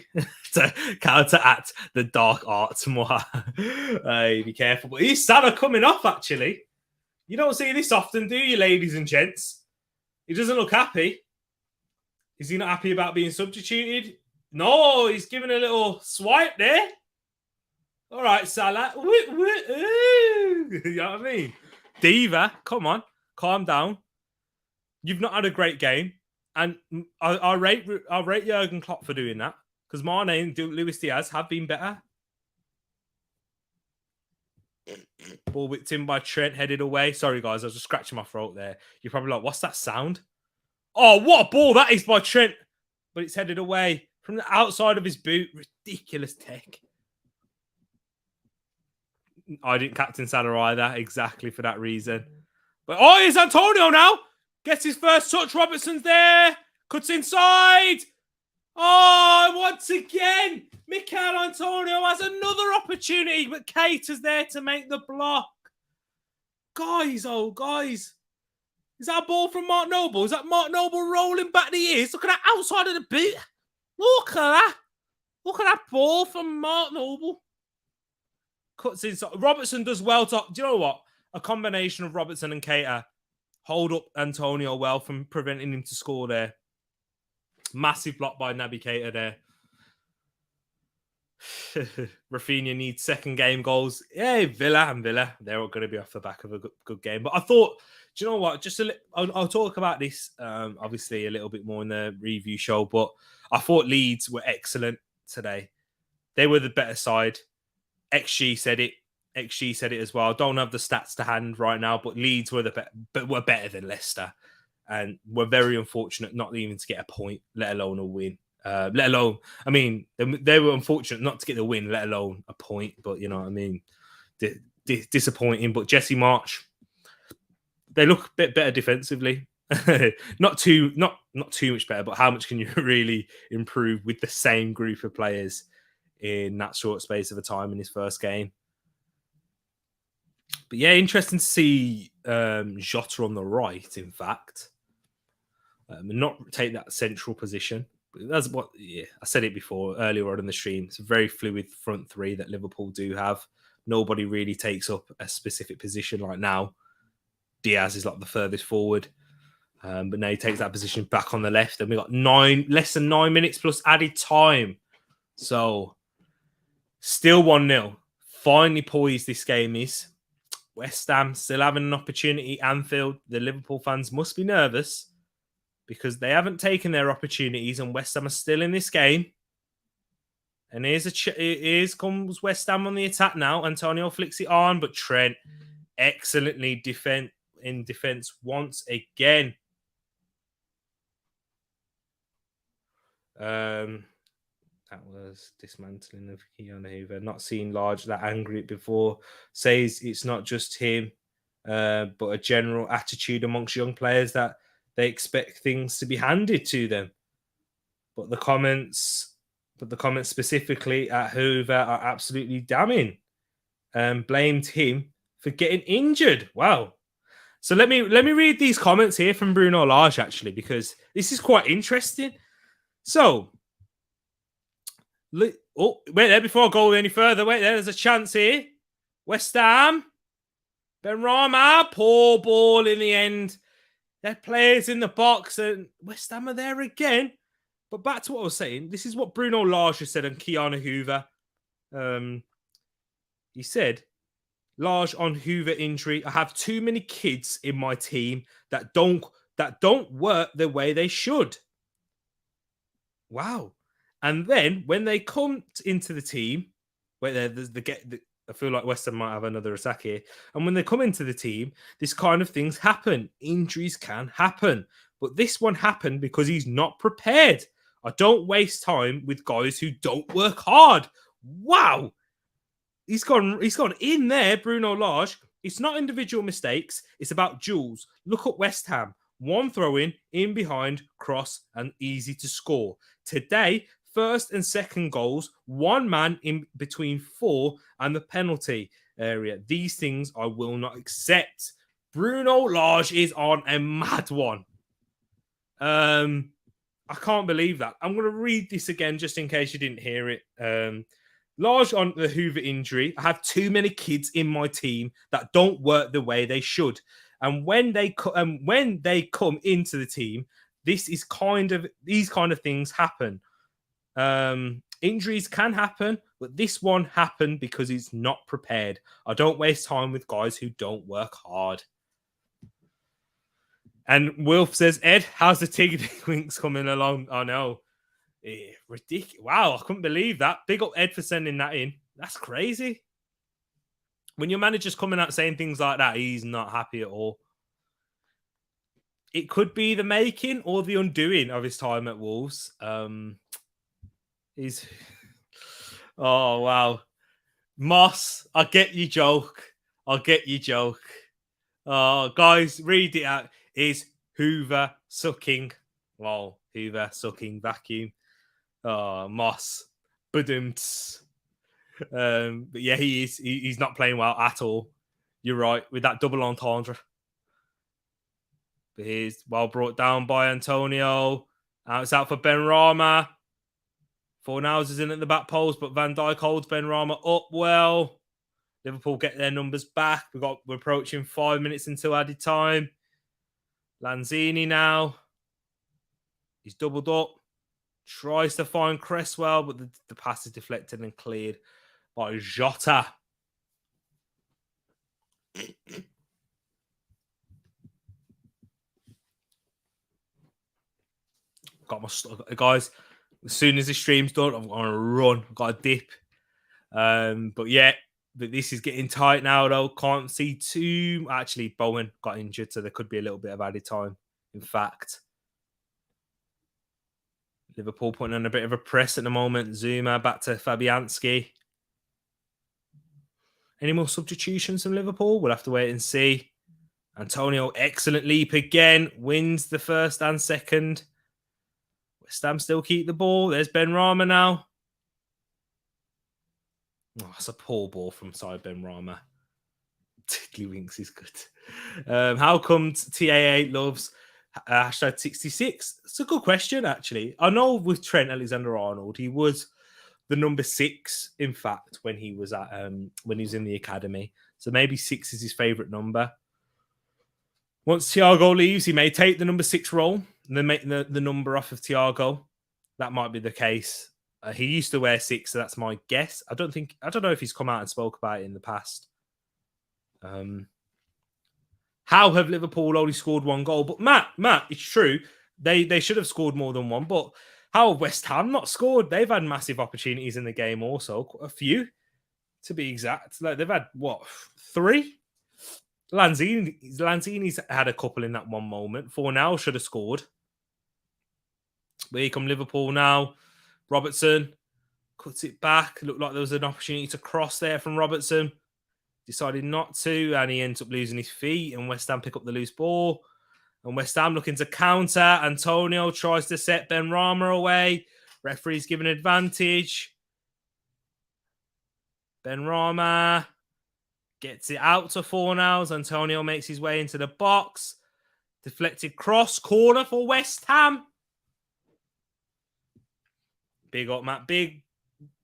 to counteract the dark arts. Be careful. But he's Salah coming off, actually. You don't see this often, do you, ladies and gents? He doesn't look happy. Is he not happy about being substituted? No, he's giving a little swipe there. All right, Salah. You know what I mean? Diva, come on. Calm down. You've not had a great game. And I rate Jurgen Klopp for doing that. Because Mane and Luis Diaz have been better. Ball whipped in by Trent, headed away. Sorry, guys, I was just scratching my throat there. You're probably like, what's that sound? Oh, what a ball that is by Trent. But it's headed away from the outside of his boot. Ridiculous tech. I didn't captain Salah either, exactly for that reason. But here's Antonio now. Gets his first touch. Robertson's there. Cuts inside. Oh, once again, Mikel Antonio has another opportunity, but Kate is there to make the block. Guys, is that a ball from Mark Noble? Is that Mark Noble rolling back the ears? Look at that outside of the boot. Look at that. Look at that ball from Mark Noble. Cuts inside. Robertson does well to... Do you know what? A combination of Robertson and Keita hold up Antonio well from preventing him to score there. Massive block by Naby Keita there. Rafinha needs second game goals. Yeah, Villa. They're all going to be off the back of a good game. But I thought, do you know what? I'll talk about this, obviously, a little bit more in the review show. But I thought Leeds were excellent today. They were the better side. XG said it as well. I don't have the stats to hand right now, but Leeds were were better than Leicester, and were very unfortunate not even to get a point, let alone a win. Let alone, I mean, they were unfortunate not to get the win, let alone a point. But you know what I mean, disappointing. But Jesse March, they look a bit better defensively. not too much better, but how much can you really improve with the same group of players in that short space of a time in his first game? But yeah, interesting to see Jota on the right, in fact, and not take that central position. But that's what, I said it before earlier on in the stream. It's a very fluid front three that Liverpool do have. Nobody really takes up a specific position right now. Diaz is like the furthest forward, but now he takes that position back on the left, and we got less than 9 minutes plus added time. So still 1-0. Finally poised this game is. West Ham still having an opportunity. Anfield, the Liverpool fans must be nervous because they haven't taken their opportunities, and West Ham are still in this game. And here's comes West Ham on the attack now. Antonio flicks it on, but Trent excellently in defense once again. And That was dismantling of Keanu Hoover. Not seen Large that angry before. Says it's not just him, but a general attitude amongst young players that they expect things to be handed to them. But the comments specifically at Hoover are absolutely damning. Blamed him for getting injured. Wow. So let me read these comments here from Bruno Lage, actually, because this is quite interesting. So, wait there before I go any further. Wait there, there's a chance here. West Ham, Benrahma, poor ball in the end. Their players in the box, and West Ham are there again. But back to what I was saying, this is what Bruno Lage has said on Keanu Hoover. He said, Large on Hoover injury. I have too many kids in my team that don't work the way they should. Wow. And then when they come into the team, I feel like West Ham might have another attack here. And when they come into the team, this kind of things happen. Injuries can happen. But this one happened because he's not prepared. I don't waste time with guys who don't work hard. Wow. He's gone in there, Bruno Lage. It's not individual mistakes. It's about duels. Look at West Ham. One throw in behind, cross, and easy to score. Today, first and second goals, one man in between four and the penalty area. These things I will not accept. Bruno Lage is on a mad one. I can't believe that. I'm going to read this again just in case you didn't hear it. Large on the Hoover injury. I have too many kids in my team that don't work the way they should. And when they come into the team, these kind of things happen. Injuries can happen, but this one happened because he's not prepared. I don't waste time with guys who don't work hard. And Wilf says, Ed, how's the Tiddlywinks coming along? Oh, no. Ridiculous. Wow, I couldn't believe that. Big up Ed for sending that in. That's crazy. When your manager's coming out saying things like that, he's not happy at all. It could be the making or the undoing of his time at Wolves. Oh, wow. Moss, I get your joke. Oh, guys, read it out. Is Hoover sucking? Well, Hoover sucking vacuum. Oh, Moss. Badumts. But yeah, he is. He's not playing well at all. You're right with that double entendre. But he's well brought down by Antonio. It's out for Benrahma. Fornals is in at the back post, but Van Dijk holds Benrahma up well. Liverpool get their numbers back. We're approaching 5 minutes until added time. Lanzini now. He's doubled up. Tries to find Cresswell, but the pass is deflected and cleared by Jota. Got my guys. As soon as the stream's done, I'm gonna run. I've got a dip. But this is getting tight now. Though can't see too. Actually, Bowen got injured, so there could be a little bit of added time. In fact, Liverpool putting on a bit of a press at the moment. Zuma back to Fabianski. Any more substitutions from Liverpool? We'll have to wait and see. Antonio, excellent leap again. Wins the first and second. West Ham still keep the ball. There's Benrahma now. Oh, that's a poor ball from side Benrahma. Tiddlywinks is good. How come TAA loves hashtag 66? It's a good question, actually. I know with Trent Alexander-Arnold, he was the number 6, in fact, when he was in the academy. So maybe 6 is his favourite number. Once Thiago leaves, he may take the number 6 role and then make the number off of Thiago. That might be the case. He used to wear 6, so that's my guess. I don't know if he's come out and spoke about it in the past. How have Liverpool only scored 1 goal? But Matt, it's true. They should have scored more than 1. But how have West Ham not scored? They've had massive opportunities in the game also. A few, to be exact. Like they've had, 3? Lanzini's had a couple in that one moment. Fornal should have scored. But here come Liverpool now. Robertson. Cuts it back. Looked like there was an opportunity to cross there from Robertson. Decided not to, and he ends up losing his feet, and West Ham pick up the loose ball. And West Ham looking to counter. Antonio tries to set Ben Rama away. Referee's given advantage. Ben Rama gets it out to Fornals. Antonio makes his way into the box. Deflected cross, corner for West Ham. Big up, Matt.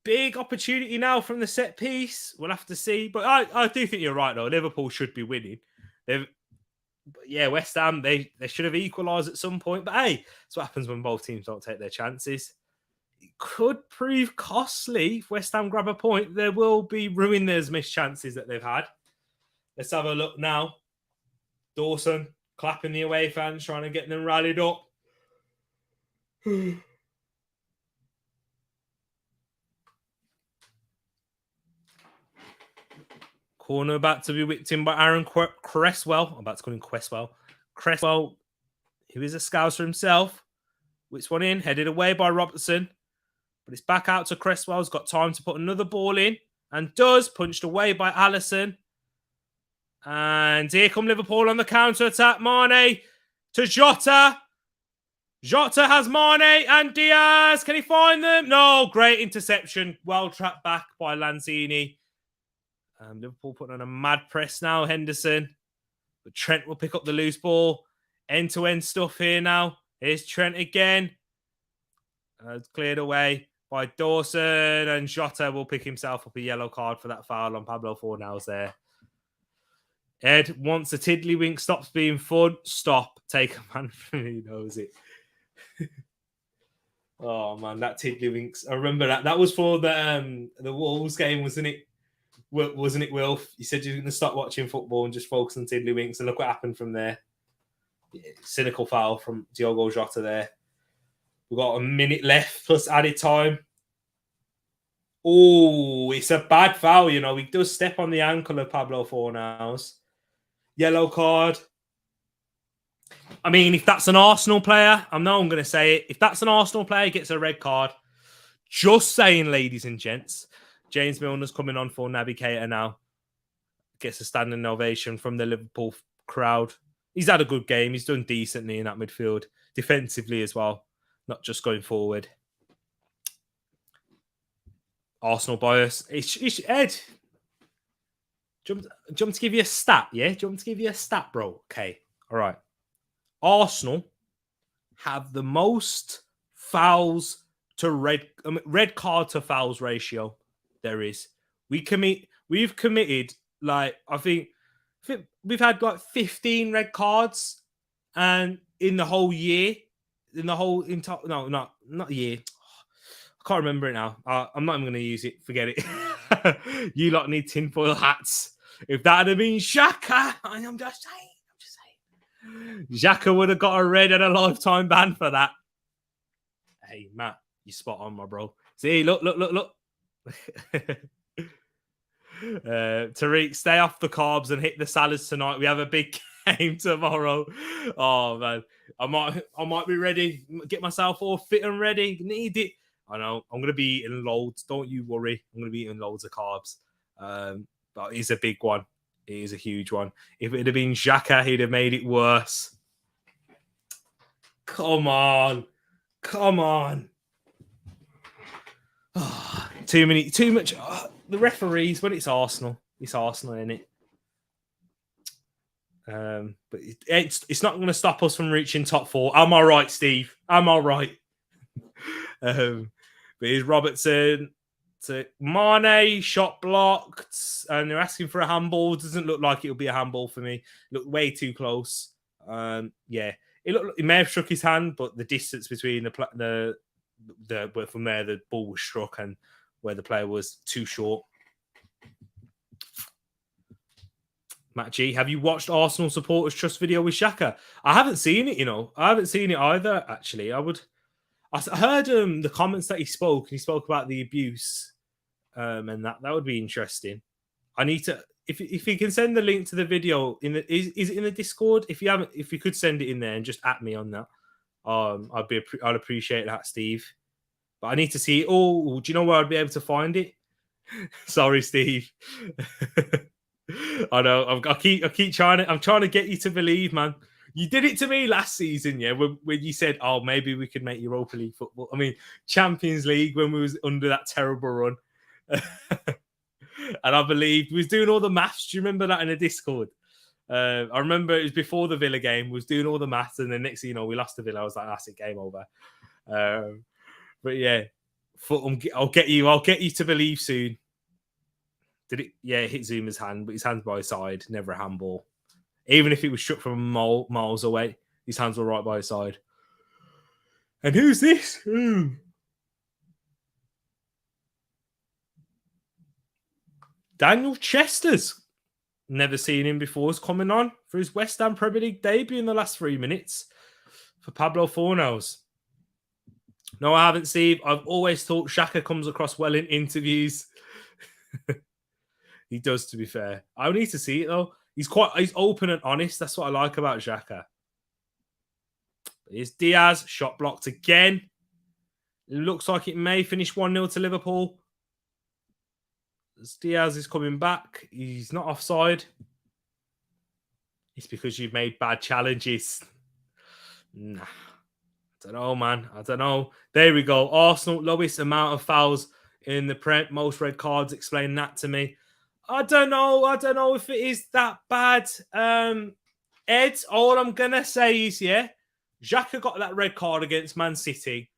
Big opportunity now from the set piece. We'll have to see. But I do think you're right, though. Liverpool should be winning. West Ham, they should have equalised at some point. But hey, that's what happens when both teams don't take their chances. It could prove costly if West Ham grab a point. There will be ruin those missed chances that they've had. Let's have a look now. Dawson clapping the away fans, trying to get them rallied up. Corner about to be whipped in by Aaron Cresswell. I'm about to call him Cresswell. Cresswell, who is a scouser himself. Whips one in, headed away by Robertson. But it's back out to Cresswell. He's got time to put another ball in. And does. Punched away by Allison. And here come Liverpool on the counter-attack. Mane to Jota. Jota has Mane and Diaz. Can he find them? No, great interception. Well trapped back by Lanzini. Liverpool putting on a mad press now, Henderson. But Trent will pick up the loose ball. End-to-end stuff here now. Here's Trent again. It's cleared away by Dawson. And Jota will pick himself up a yellow card for that foul on Pablo Fornals there. Ed, once the tiddlywink stops being fun, stop. Take a man from who knows it. Oh, man, that tiddlywinks. I remember that. That was for the Wolves game, wasn't it? Wasn't it, Wilf? You said you were going to stop watching football and just focus on tiddlywinks, and look what happened from there. Yeah, cynical foul from Diogo Jota there. We've got a minute left plus added time. Oh, it's a bad foul, you know. He does step on the ankle of Pablo Fornals. Yellow card. I mean, if that's an Arsenal player, I know I'm going to say it. If that's an Arsenal player, he gets a red card. Just saying, ladies and gents. James Milner's coming on for Naby Keita now. Gets a standing ovation from the Liverpool crowd. He's had a good game. He's done decently in that midfield. Defensively as well. Not just going forward. Arsenal bias. It's Ed. Do you want me to give you a stat, yeah? Do you want me to give you a stat, bro? Okay. All right. Arsenal have the most fouls to red card to fouls ratio there is. We've committed, like, I think we've had like 15 red cards, and in the whole year, not year. I can't remember it now. I'm not even going to use it. Forget it. You lot need tinfoil hats. If that had been Xhaka, I'm just saying. Xhaka would have got a red and a lifetime ban for that. Hey, Matt, you spot on, my bro. See, look. Tereak, stay off the carbs and hit the salads tonight. We have a big game tomorrow. Oh, man. I might be ready. Get myself all fit and ready. Need it. I know. I'm going to be eating loads. Don't you worry. I'm going to be eating loads of carbs. But it's a big one. It is a huge one. If it had been Xhaka, he'd have made it worse. Come on. Oh, too much. The referees, when it's Arsenal, isn't it? But it's not going to stop us from reaching top four. Am I right, Steve? Am I right? But here's Robertson to Mane, shot blocked, and they're asking for a handball. Doesn't look like it'll be a handball for me. Looked way too close. It may have struck his hand, but the distance between the from where the ball was struck and where the player was too short. Matt G, have you watched Arsenal supporters trust video with Xhaka? I haven't seen it, I haven't seen it either, actually. I heard the comments that he spoke, and he spoke about the abuse, and that would be interesting. I need to, if you can send the link to the video is it in the Discord? If you could send it in there and just at me on that, I'd appreciate that, Steve. But I need to see it. Oh, do you know where I'd be able to find it? Sorry, Steve. I know. I keep trying to. I'm trying to get you to believe, man. You did it to me last season, yeah, when you said, "Oh, maybe we could make Europa League football." I mean, Champions League when we was under that terrible run, and I believed we was doing all the maths. Do you remember that in a Discord? I remember it was before the Villa game. We was doing all the maths, and then next thing you know, we lost the Villa. I was like, "That's it, game over." But yeah, I'll get you to believe soon. Did it? Yeah, it hit Zuma's hand, but his hand's by his side, never a handball. Even if it was struck from miles away, his hands were right by his side. And who's this? Daniel Chester's. Never seen him before. Is coming on for his West Ham Premier League debut in the last 3 minutes for Pablo Fornals. No, I haven't, Steve. I've always thought Xhaka comes across well in interviews. He does, to be fair. I need to see it, though. He's open and honest. That's what I like about Xhaka. Here's Diaz. Shot blocked again. It looks like it may finish 1-0 to Liverpool. As Diaz is coming back. He's not offside. It's because you've made bad challenges. Nah. I don't know, man. I don't know. There we go. Arsenal, lowest amount of fouls in the Prem. Most red cards. Explain that to me. I don't know. I don't know if it is that bad. Ed, all I'm going to say is, yeah, Xhaka got that red card against Man City.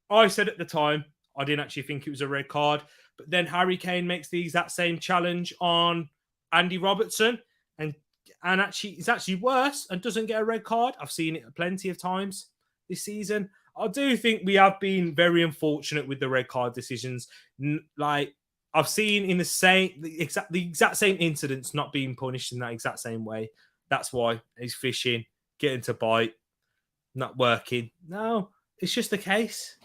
I said at the time, I didn't actually think it was a red card. But then Harry Kane makes the exact same challenge on Andy Robertson. And actually, it's actually worse and doesn't get a red card. I've seen it plenty of times this season. I do think we have been very unfortunate with the red card decisions. Like, I've seen in the exact same incidents not being punished in that exact same way. That's why he's fishing, getting to bite, not working. No, it's just the case.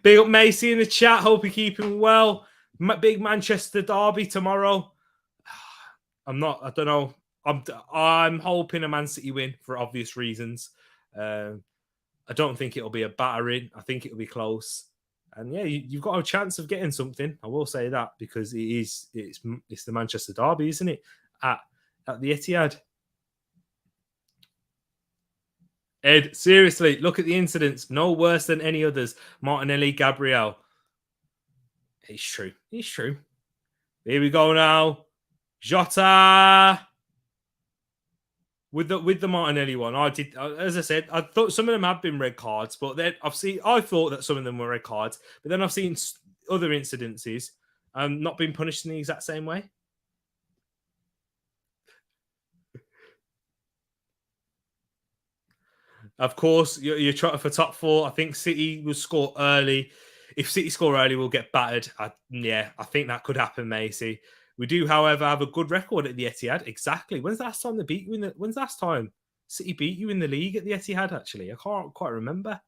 Big up Macy in the chat. Hope you're keeping well. Big Manchester derby tomorrow. I don't know. I'm hoping a Man City win for obvious reasons. I don't think it'll be a battering. I think it'll be close. And yeah, you've got a chance of getting something. I will say that because it's the Manchester derby, isn't it? At the Etihad. Ed, seriously, look at the incidents. No worse than any others. Martinelli, Gabriel. It's true. It's true. Here we go now. Jota. With the Martinelli one, as I said, I thought some of them have been red cards, but then I thought that some of them were red cards, but then I've seen other incidences not being punished in the exact same way. Of course, you're trying for top four. I think City will score early. If City score early, we'll get battered. I think that could happen, Macy. We do, however, have a good record at the Etihad. Exactly. When's the last time they beat you when's the last time City beat you in the league at the Etihad, actually? I can't quite remember.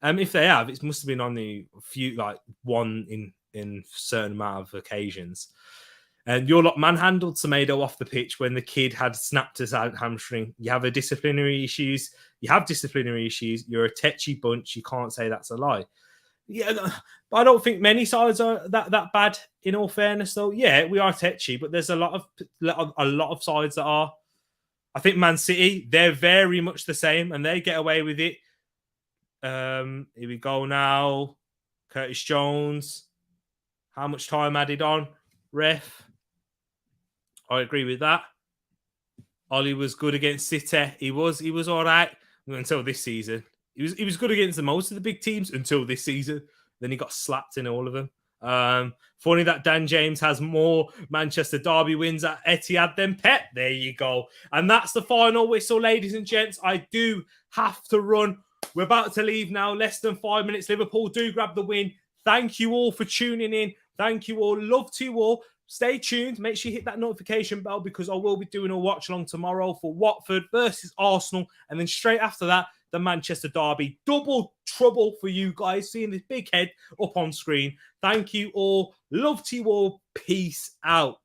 If they have, it must have been on the few, like one in a certain amount of occasions. And you're like manhandled Semedo off the pitch when the kid had snapped his hamstring. You have disciplinary issues. You're a tetchy bunch. You can't say that's a lie. Yeah, but I don't think many sides are that bad. In all fairness, though, yeah, we are tetchy, but there's a lot of sides that are. I think Man City, they're very much the same, and they get away with it. Here we go now. Curtis Jones. How much time added on? Ref. I agree with that. Ollie was good against City. He was all right until this season. He was good against most of the big teams until this season. Then he got slapped in all of them. Funny that Dan James has more Manchester derby wins at Etihad than Pep. There you go. And that's the final whistle, ladies and gents. I do have to run. We're about to leave now. Less than 5 minutes. Liverpool do grab the win. Thank you all for tuning in. Thank you all. Love to you all. Stay tuned. Make sure you hit that notification bell because I will be doing a watch along tomorrow for Watford versus Arsenal. And then straight after that, the Manchester derby. Double trouble for you guys. Seeing this big head up on screen. Thank you all. Love to you all. Peace out.